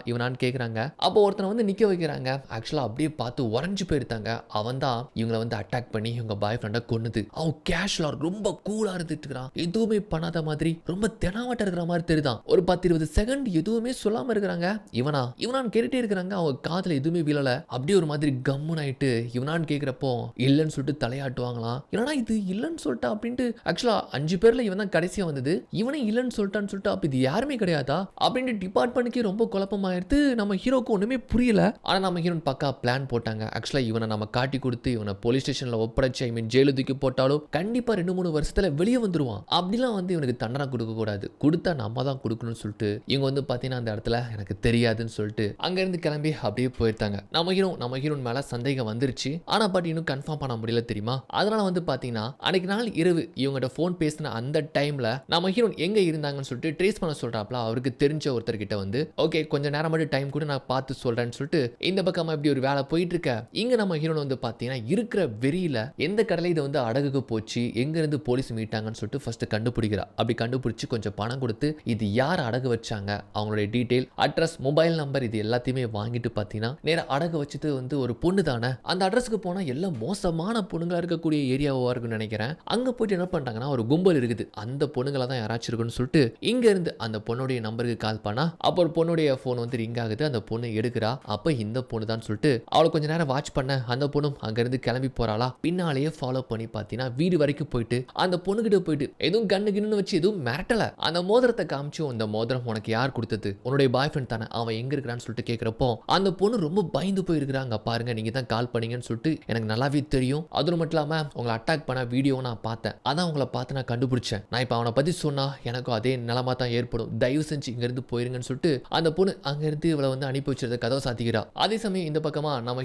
இவனான்னு கேட்குறாங்க. அப்போ ஒருத்தனை வந்து நிக்க வைக்கிறாங்க. ஆக்சுவலா அப்படியே பார்த்து உறைஞ்சு போயிருந்தாங்க. அவன் தான் இவங்களை வந்து அட்டாக் பண்ணி இவங்க பாய் ஃப்ரெண்டை கொன்னுது. அவன் கேஷுவலா ரொம்ப கூலா இருந்துட்டு இருக்கிறான், எதுவுமே பண்ணாத மாதிரி ரொம்ப தெனாவட்ட இருக்கிற மாதிரி தெரியுதான். ஒரு 10-20 செகண்ட் எதுவுமே சொல்லாம இருக்கிறாங்க. இவனான்னு கேட்டுட்டே இருக்கிறாங்க. அவங்க காதுல எதுவுமே விழல. அப்படியே ஒரு மாதிரி கம்முன்னு ஆயிட்டு இவனான்னு கேட்கிறப்போ இல்லைன்னு சொல்லிட்டு தலையாட்டுவாங்களாம். ஏன்னா இது இல்லைன்னு சொல்லிட்டா அப்படின்ட்டு. ஆக்சுவலா 5 பேர்ல இவன் தான் கடைசியா வந்தது, இவனே இல்லைன்னு சொல்லிட்டான்னு சொல்லிட்டு அப்ப இது யாருமே கிடையாதா அப்படின்ட்டு டிபார்ட்மெண்ட்டுக்கே ரொம்ப குழப்பமாயிருது. நம்ம ஹீரோக்கு ஒண்ணுமே புரியல. ஆனா நம்ம ஹீரோன் பக்கா பிளான் போட்டாங்க. ஆக்சுவலா இவனை நம்ம காட்டி கொடுத்து இவனை போலீஸ் ஸ்டேஷன்ல ஒப்படைச்சு ஜெயிலு தூக்கி போட்டாலும் கண்டிப்பா 2-3 வருஷத்துல வெளியே வந்துருவான். அப்படிலாம் வந்து இவனுக்கு தண்டனை கொடுக்க கூடாது, கொடுத்தா நம்ம தான் கொடுக்கணும்னு சொல்லிட்டு இவங்க வந்து பாத்தீங்கன்னா அந்த இடத்துல எனக்கு தெரியாதுன்னு சொல்லிட்டு அங்க இருந்து கிளம்பி அப்படியே போயிருந்தாங்க. நம்ம ஹீரோன் மேல சந்தேகம் வந்துருச்சு. ஆனா பட் இன்னும் கன்ஃபார்ம் பண்ண முடியல தெரியுமா. அதனால வந்து பாத்தீங்கன்னா அன்னைக்கு நாள் இரவு இவங்ககிட்ட போன் பேசின அந்த டைம்ல நம்ம ஹீரோன் எங்க இருந்தாங்கன்னு சொல்லிட்டு ட்ரேஸ் பண்ண சொல்றாப்ல. அவருக்கு தெரிஞ்ச ஒருத்தர் கிட்ட வந்து ஓகே கொஞ்சம் நேரம் மட்டும் டைம் கூட நான் பார்த்து சொல்றேன்னு சொல்லிட்டு இந்த பக்கமா இப்படி ஒரு வேலை போயிட்டு இருக்க. இங்க நம்ம ஹீரோன் வந்து பாத்தீங்கன்னா இருக்கிற வெறியில எந்த கடலை இதை வந்து அடகுக்கு போச்சு, எங்க இருந்து போலீஸ் மீட்டாங்கன்னு சொல்லிட்டு ஃபர்ஸ்ட் கண்டுபிடிக்கிறா. அப்படி கண்டுபிடிச்சு கொஞ்சம் பணம் கொடுத்து இது யார் அடகு வச்சாங்க, அவங்களுடைய டீடைல், அட்ரஸ், மொபைல் நம்பர் இது எல்லாத்தையுமே வாங்கிட்டு பார்த்தீங்கன்னா நேராக அடகு வச்சது வந்து ஒரு பொண்ணு தானே. அந்த அட்ரஸ்க்கு போனால் எல்லாம் மோசமான பொண்ணுங்களா இருக்கக்கூடிய ஏரியாவாக இருக்குன்னு நினைக்கிறேன். அங்கே போயிட்டு என்ன பண்ணிட்டாங்கன்னா ஒரு கும்பல் இருக்குது, அந்த பொண்ணுங்களை தான் யாராச்சும் இருக்குன்னு சொல்லிட்டு இங்க இருந்து அந்த பொண்ணுடைய நம்பருக்கு கால் பண்ணா அப்போ ஒரு பொண்ணுடைய ஃபோன் வந்து ரிங் ஆகுது. அந்த பொண்ணு எடுக்கிறா. அப்போ இந்த பொண்ணு தான் சொல்லிட்டு அவளை கொஞ்ச நேரம் வாட்ச் பண்ண அந்த பொண்ணும் அங்கேருந்து கிளம்பி போறாளா, பின்னாலேயே ஃபாலோ பண்ணி பார்த்தீங்கன்னா வீடு வரைக்கும் போயிட்டு அந்த பொண்ணுகிட்ட போயிட்டு எதுவும் கண்ணு வச்சு எதுவும் மிரட்டல. அந்த மோதிரத்தை காமிச்சு, இந்த மோதிரம் உனக்கு யார் கொடுத்தது, உன்னுடைய பாய் ஃப்ரெண்ட் தானே, அவன் எங்க இருக்கிறான்னு சொல்லிட்டு கேட்கிறப்போ அந்த பொண்ணு ரொம்ப பயந்து போயிருக்கிறாங்க. பாருங்க, நீங்க தான் கால் பண்ணீங்கன்னு சொல்லிட்டு எனக்கு நல்லாவே தெரியும். அது மட்டும் இல்லாம உங்களை அட்டாக் பண்ண வீடியோ நான் பார்த்தேன், அதான் உங்களை பார்த்து நான் கண்டுபிடிச்சேன். நான் இப்போ அவனை பத்தி சொன்னா எனக்கும் அதே நிலமா தான் ஏற்படும், தயவு செஞ்சு இங்க இருந்து போயிருங்கன்னு சொல்லிட்டு அந்த பொண்ணு அங்க இருந்து இவளை வந்து அனுப்பி வச்சிருந்த கதவை சாத்திக்கிறா. அதே சமயம் இந்த பக்கமா நம்ம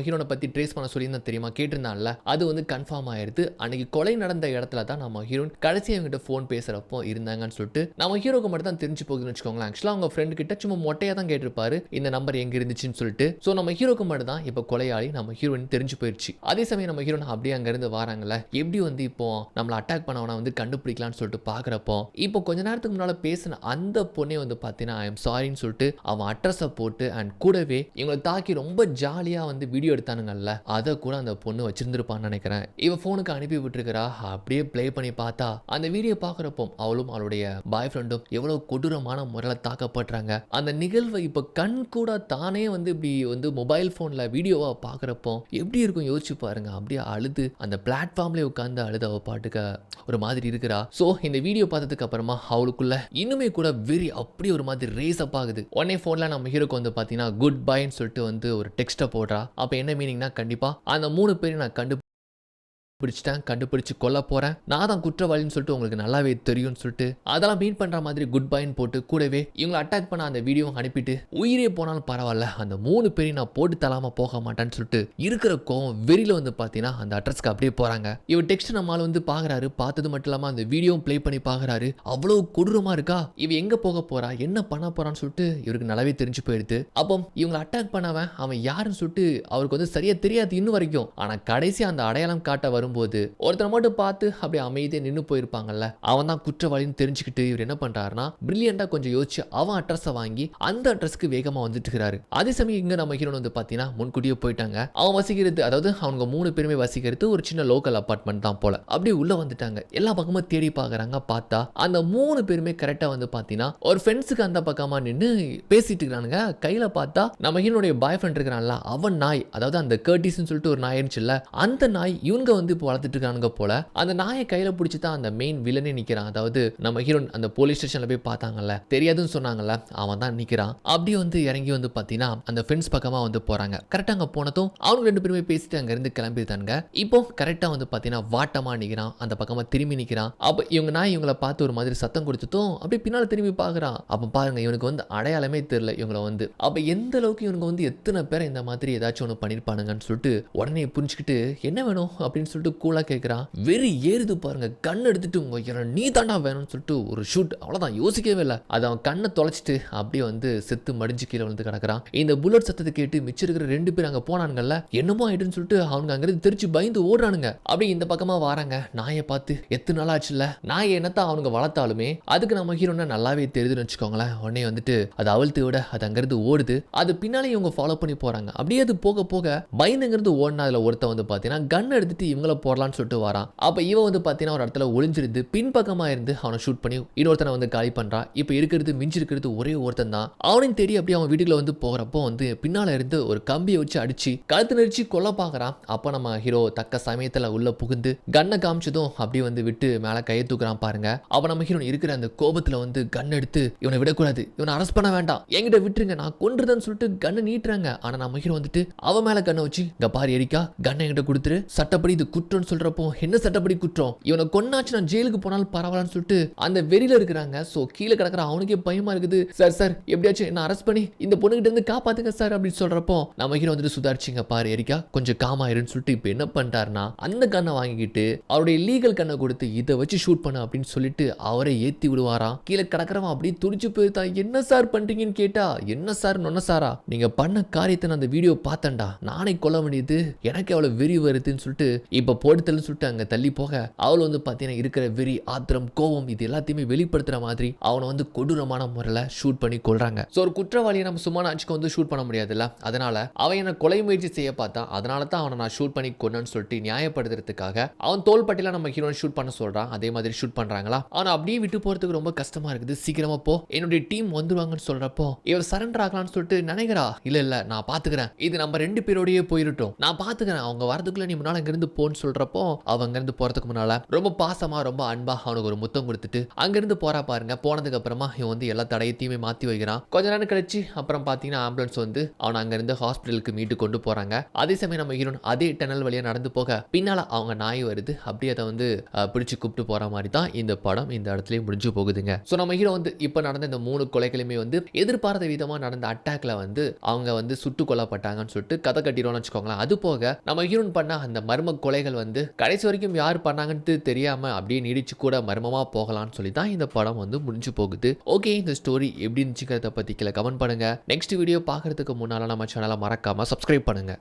ஹீரோனை பத்தி ட்ரேஸ் பண்ண சொல்லி தான் தெரியுமா கேட்டிருந்தான்ல, அது வந்து கன்ஃபார்ம் ஆயிருது. அன்னைக்கு கொலை நடந்த இடத்துல தான் நம்ம ஹீரோயின் கடைசி அவங்ககிட்ட ஃபோன் பேசுறப்போ இருந்தாங்கன்னு சொல்லிட்டு நம்ம ஹீரோக்கு மட்டும் தான் தெரிஞ்சு போகுதுன்னு வச்சுக்கோங்களேன். ஆக்சுவலா அவங்க ஃப்ரெண்ட் கிட்ட சும்மா மொட்டையா தான் கேட்டிருப்பாரு இந்த நம்பர் எங்க இருந்துச்சுன்னு சொல்லிட்டு. சோ நம்ம ஹீரோக்கு மட்டும் தான் இப்ப கொலையாளி நம்ம ஹீரோயின் தெரிஞ்சு போயிருச்சு. அதே சமயம் நம்ம ஹீரோன் அப்படியே அங்க இருந்து வராங்கல்ல, எப்படி வந்து இப்போ நம்மள அட்டாக் பண்ணவன வந்து கண்டுபிடிக்கலாம்னு சொல்லிட்டு பாக்குறப்போ இப்போ கொஞ்ச நேரத்துக்கு முன்னால பேசின அந்த பொண்ணே வந்து பாத்தீங்கன்னா ஐ எம் சாரின்னு சொல்லிட்டு அவன் அட்ரஸை போட்டு அண்ட் கூடவே இவங்களை தாக்கி ரொம்ப ஜாலியா வந்து வீடியோ எடுத்தானுங்கல்ல, அதை கூட அந்த பொண்ணு வச்சிருந்திருப்பான்னு நினைக்கிறேன். இவ போனுக்கு அனுப்பி விட்டுருக்கிறா. அப்படியே பிளே பண்ணி பார்த்தா அந்த வீடியோ பாக்குறப்போ அவளும் அவளுடைய பாய் ஃப்ரெண்டும் எவ்வளவு கொடூரமான முறையில் தாக்கப்படுறாங்க. அந்த நிகழ்வை இப்ப கண் கூட தானே வந்து இப்படி வந்து மொபைல் போன்ல வீடியோவா பாக்குறப்போ எப்படி இருக்கும் யோசிச்சு பாருங்க. அப்படியே அழுது அந்த பிளாட்ஃபார்ம்ல உட்கார்ந்து அழுது அவ பாட்டுக்க ஒரு மாதிரி இருக்கிறா. சோ இந்த வீடியோ பார்த்ததுக்கு அப்புறமா அவளுக்குள்ள இன்னுமே கூட வெறி அப்படி ஒரு மாதிரி ரேஸ் அப் ஆகுது. உடனே போன்ல நம்ம ஹீரோக்கு வந்து பாத்தீங்கன்னா குட் பைன்னு சொல்லிட்டு வந்து ஒரு டெக்ஸ்ட்டை போடுறா. அப்ப என்ன மீனிங்னா, கண்டிப்பா அந்த 3 பேரையும் நான் கண்டுபிடிச்சு கொல்ல போறேன், நான் தான் குற்றவாளின்னு சொல்லிட்டு உங்களுக்கு நல்லாவே தெரியும்னு சொல்லிட்டு அதெல்லாம் மீட் பண்ற மாதிரி குட் பைன்னு போட்டு கூடவே இவங்களை அட்டாக் பண்ண அந்த வீடியோ அனுப்பிட்டு உயிரே போனாலும் பரவாயில்ல அந்த 3 பேரையும் நான் போட்டு தராம போக மாட்டேன்னு சொல்லிட்டு இருக்கிற கோவம் வெறியில வந்து பாத்தீங்கன்னா அந்த அட்ரஸ்க்கு அப்படியே போறாங்க. இவர் டெக்ஸ்ட் நம்மால வந்து பாக்குறாரு. பார்த்தது மட்டும் இல்லாம அந்த வீடியோ பிளே பண்ணி பாக்குறாரு. அவ்வளவு கொடூரமா இருக்கா, இவ எங்க போக போறா, என்ன பண்ண போறான்னு சொல்லிட்டு இவருக்கு நல்லாவே தெரிஞ்சு போயிடுது. அப்போ இவங்களை அட்டாக் பண்ணவன் அவன் யாருன்னு சொல்லிட்டு அவருக்கு வந்து சரியா தெரியாது இன்னும் வரைக்கும். ஆனா கடைசி அந்த அடையாளம் காட்ட வரும்போது ஒருத்தர் மட்டும் பார்த்து அப்படியே அமைதியா நின்று போயிருப்பாங்கல்ல, அவன் தான் குற்றவாளின்னு தெரிஞ்சுக்கிட்டு இவர் என்ன பண்றாருன்னா பிரில்லியண்டா கொஞ்சம் யோசிச்சு அவன் அட்ரஸை வாங்கி அந்த அட்ரஸ்க்கு வேகமா வந்துட்டு இருக்கிறாரு. அதே சமயம் இங்க நம்ம ஹீரோன் வந்து பாத்தீங்கன்னா முன்கூட்டியே போயிட்டாங்க. அவன் வசிக்கிறது, அதாவது அவங்க 3 பேருமே வசிக்கிறது ஒரு சின்ன லோக்கல் அபார்ட்மெண்ட் தான் போல. அப்படியே உள்ள வந்துட்டாங்க. எல்லா பக்கமும் தேடி பாக்குறாங்க. பார்த்தா அந்த 3 பேருமே கரெக்டா வந்து பாத்தீங்கன்னா ஒரு ஃபென்ஸுக்கு அந்த பக்கமா நின்று பேசிட்டு இருக்கானுங்க. கையில பார்த்தா நம்ம ஹீரோனுடைய பாய் ஃப்ரெண்ட் இருக்கிறான்ல, அவன் நாய், அதாவது அந்த கர்டிஸ்ன்னு சொல்லிட்டு ஒரு நாய் இருந்துச்சுல்ல, அந்த நாய் இவங்க வந்து இப்போ வளர்த்துட்டு இருக்கானுங்க போல. அந்த நாயை கையில பிடிச்சி தான் அந்த மெயின் வில்லனே நிக்கிறான். அதாவது நம்ம ஹீரோன் அந்த போலீஸ் ஸ்டேஷன்ல போய் பார்த்தாங்கல்ல, தெரியாதுன்னு சொன்னாங்கல்ல, அவன் தான் நிக்கிறான். அப்படியே வந்து இறங்கி வந்து பாத்தீங்கன்னா அந்த ஃபென்ஸ் பக்கமா வந்து போறாங்க. கரெக்டா அங்க போனதும் அவங்க 2 பேருமே பேசிட்டு அங்க இருந்து கிளம்பிட்டாங்க. இப்போ கரெக்டா வந்து பாத்தீங்கன்னா வாட்டமா நிக்கிறான், அந்த பக்கமா திரும்பி நிக்கிறான். அப்ப இவங்க நாய் இவங்களை பார்த்து ஒரு மாதிரி சத்தம் கொடுத்துட்டும் அப்படியே பின்னால திரும்பி பாக்குறான். அப்ப பாருங்க, இவனுக்கு வந்து அடையாளமே தெரியல இவங்களை வந்து. அப்ப எந்த அளவுக்கு இவனுக்கு வந்து எத்தனை பேர் இந்த மாதிரி ஏதாச்சும் ஒன்று பண்ணிருப்பானுங்கன்னு சொல்லிட்டு உடனே புரிஞ்சுக்கிட்டு என்ன வேணும் அப்படின்னு சொல்லிட்டு கூலா கேட்கிறான். வெறி ஏறுது பாருங்க. கண் எடுத்துட்டு உங்க நீ தாண்டா வேணும்னு சொல்லிட்டு ஒரு ஷூட், அவ்வளவுதான், யோசிக்கவே இல்லை. அது அவன் கண்ணை தொலைச்சிட்டு அப்படியே வந்து செத்து மடிஞ்சு கீழே வந்து கிடக்குறான். இந்த புல்லட் சத்தத்தை கேட்டு மிச்சம் இருக்கிற 2 பேர் அங்க போனானுங்கல்ல, என்னமோ ஆயிடுன்னு சொல்லிட்டு அவங்க அங்கிருந்து திருச்சி பயந்து ஓடுறானுங்க. அப்படி இந்த பக்கமா வராங்க. நாயை பார்த்து எத்தனை நாள் ஆச்சுல்ல, நாயை என்னத்தான் அவனுங்க வளர்த்தாலுமே அதுக்கு நம்ம ஹீரோனா நல்லாவே தெரியுதுன்னு வச்சுக்கோங்களேன். உடனே வந்துட்டு அது அவிழ்த்து விட அது அங்கிருந்து ஓடுது. அது பின்னாலே இவங்க ஃபாலோ பண்ணி போறாங்க. அப்படியே அது போக போக பயந்துங்கிறது ஓடினா அதுல ஒருத்த வந்து பாத்தீங்கன்னா கன் எடுத்துட்டு இவங்கள போடலான்னு சொல்லிட்டு வரான். அப்ப இவன் வந்து பாத்தீங்கன்னா ஒரு இடத்துல ஒளிஞ்சிருந்து பின்பக்கமா இருந்து அவனை ஷூட் பண்ணி இன்னொருத்தனை வந்து காலி பண்றான். இப்ப இருக்கிறது மிஞ்சி இருக்கிறது ஒரே ஒருத்தன் தான். அவனையும் தேடி அப்படியே அவன் வீட்டுக்குள்ள வந்து போகிறப்போ வந்து பின்னால இருந்து ஒரு கம்பியை வச்சு அடிச்சு கழுத்து நெரிச்சு கொல்ல பாக்குறான். அப்ப நம்ம ஹீரோ தக்க சமயத்துல உள்ள புகுந்து கண்ணை காமிச்சதும் அப்படியே வந்து விட்டு மேல கையை தூக்குறான் பாருங்க. அப்ப நம்ம ஹீரோ இருக்கிற அந்த கோபத்துல வந்து கன் எடுத்து இவனை விடக்கூடாது, இவனை அரெஸ்ட் பண்ண வேண்டாம், என்கிட்ட விட்டுருங்க, நான் கொன்றுதன்னு சொல்லிட்டு கண்ணை நீட்டுறாங்க. ஆனா நம்ம ஹீரோ வந்துட்டு அவன் மேல கண்ணை வச்சு இங்க பாரு எரிக்கா, கண்ணை என்கிட்ட கொடுத்துரு, சட்டப்படி இது குற்றம்னு சொல்றப்போ என்ன சட்டப்படி குற்றம், இவனை கொன்னாச்சு நான் ஜெயிலுக்கு போனாலும் பரவாயில்லன்னு சொல்லிட்டு அந்த வெறியில இருக்கிறாங்க. சோ கீழே கிடக்குற அவனுக்கே பயமா இருக்குது. சார் எப்படியாச்சும் என்ன அரெஸ்ட் பண்ணி இந்த பொண்ணுகிட்ட இருந்து காப்பாத்துங்க சார் அப்படின்னு சொல்றப்போ நம்ம ஹீரோ வந்துட்டு சுதாரிச்சிங்க பாரு எரிக்கா, கொஞ்சம் காமாயிருன்னு சொல்லிட்டு இப்ப என்ன பண்றாருன்னா அந்த கண்ணை வாங்கிக்கிட்டு அவருடைய லீகல் கண்ணை கொடுத்து இதை வச்சு ஷூட் பண்ண அப்படின்னு சொல்லிட்டு அவரை ஏத்தி விடுவாராம். கீழே கிடக்கிறவன் அப்படியே துடிச்சு போயிருந்தான். என்ன சார் பண்றீங்கன்னு கேட்டா, என்ன சார் நொன்ன சாரா, நீங்க பண்ண காரியத்தை நான் அந்த வீடியோ பார்த்தேன்டா, நானே கொல்ல வேண்டியது எனக்கு எவ்வளவு வெறி வருதுன்னு சொல்லிட்டு இப்ப போடுதல்னு சொல்லிட்டு அங்கே தள்ளி போக அவள் வந்து பார்த்தீங்கன்னா இருக்கிற வெறி ஆத்திரம் கோவம் இது எல்லாத்தையுமே வெளிப்படுத்துற மாதிரி அவனை வந்து கொடூரமான முறையில் ஷூட் பண்ணி கொள்றாங்க. ஸோ ஒரு குற்றவாளியை நம்ம சும்மா நாச்சுக்கு வந்து ஷூட் பண்ண முடியாதுல்ல, அதனால அவன் என்ன கொலை முயற்சி செய்ய பார்த்தான், அதனால தான் அவனை நான் ஷூட் பண்ணி கொண்டேன்னு சொல்லிட்டு நியாயப்படுத்துறதுக்காக அவன் தோள்பட்டியில நம்ம ஹீரோனை ஷூட் பண்ண சொல்றான். அதே மாதிரி ஷூட் பண்றாங்களா, ஆனா அப்படியே விட்டு போறதுக்கு ரொம்ப கஷ்டமா இருக்குது. சீக்கிரமா போ, என்னுடைய டீம் வந்துருவாங்கன்னு சொல்றப்போ இவர் சரண்டர் ஆகலாம்னு சொல்லிட்டு நினைக்கிறா. இல்ல நான் பாத்துக்கிறேன், இது நம்ம 2 பேரோடயே போயிட்டோம், நான் பாத்துக்கிறேன், அவங்க வரதுக்குள்ள நீ முன்னால இங்கிருந்து போன்னு சொல்றப்போ அவ அங்கிருந்து போறதுக்கு முன்னால ரொம்ப பாசமா ரொம்ப அன்பா அவனுக்கு ஒரு முத்தம் கொடுத்துட்டு அங்கிருந்து போறா பாருங்க. போனதுக்கு அப்புறமா இவன் வந்து எல்லா தடையத்தையுமே மாத்தி வைக்கிறான். கொஞ்ச நேரம் கழிச்சு அப்புறம் பாத்தீங்கன்னா ஆம்புலன்ஸ் வந்து அவன் அங்கிருந்து ஹாஸ்பிட்டலுக்கு மீட்டு கொண்டு போறாங்க. அதே சமயம் நம்ம ஹீரோன் அதே டனல் வழியா நடந்து போக பின்னால அவங்க நாய் வருது. அப்படியே அதை வந்து பிடிச்சு கூப்பிட்டு போற மாதிரி தான் இந்த படம் இந்த இடத்துல முடிஞ்சு போகுதுங்க. ஸோ நம்ம ஹீரோ வந்து இப்போ நடந்த இந்த 3 கொலைகளுமே வந்து எதிர்பார்த்த விதமா நடந்த அட்டாக்ல வந்து அவங்க வந்து சுட்டு கொல்லப்பட்டாங்கன்னு சொல்லிட்டு கதை கட்டிடுவோம்னு வச்சுக்கோங்களேன். அது போக நம்ம ஹீரோன் பண்ண அந்த மர்ம கொலைகள் வந்து கடைசி வரைக்கும் யார் பண்ணாங்கன்னு தெரியாம அப்படியே நீடிச்சு கூட மர்மமா போகலாம்னு சொல்லி தான் இந்த படம் வந்து முடிஞ்சு போகுது. ஓகே, இந்த ஸ்டோரி எப்படி இருந்துச்சுக்கிறத பத்தி கீழே கமெண்ட் பண்ணுங்க. நெக்ஸ்ட் வீடியோ பார்க்கறதுக்கு முன்னால நம்ம சேனலை மறக்காம சப்ஸ்கிரைப் பண்ணுங்க.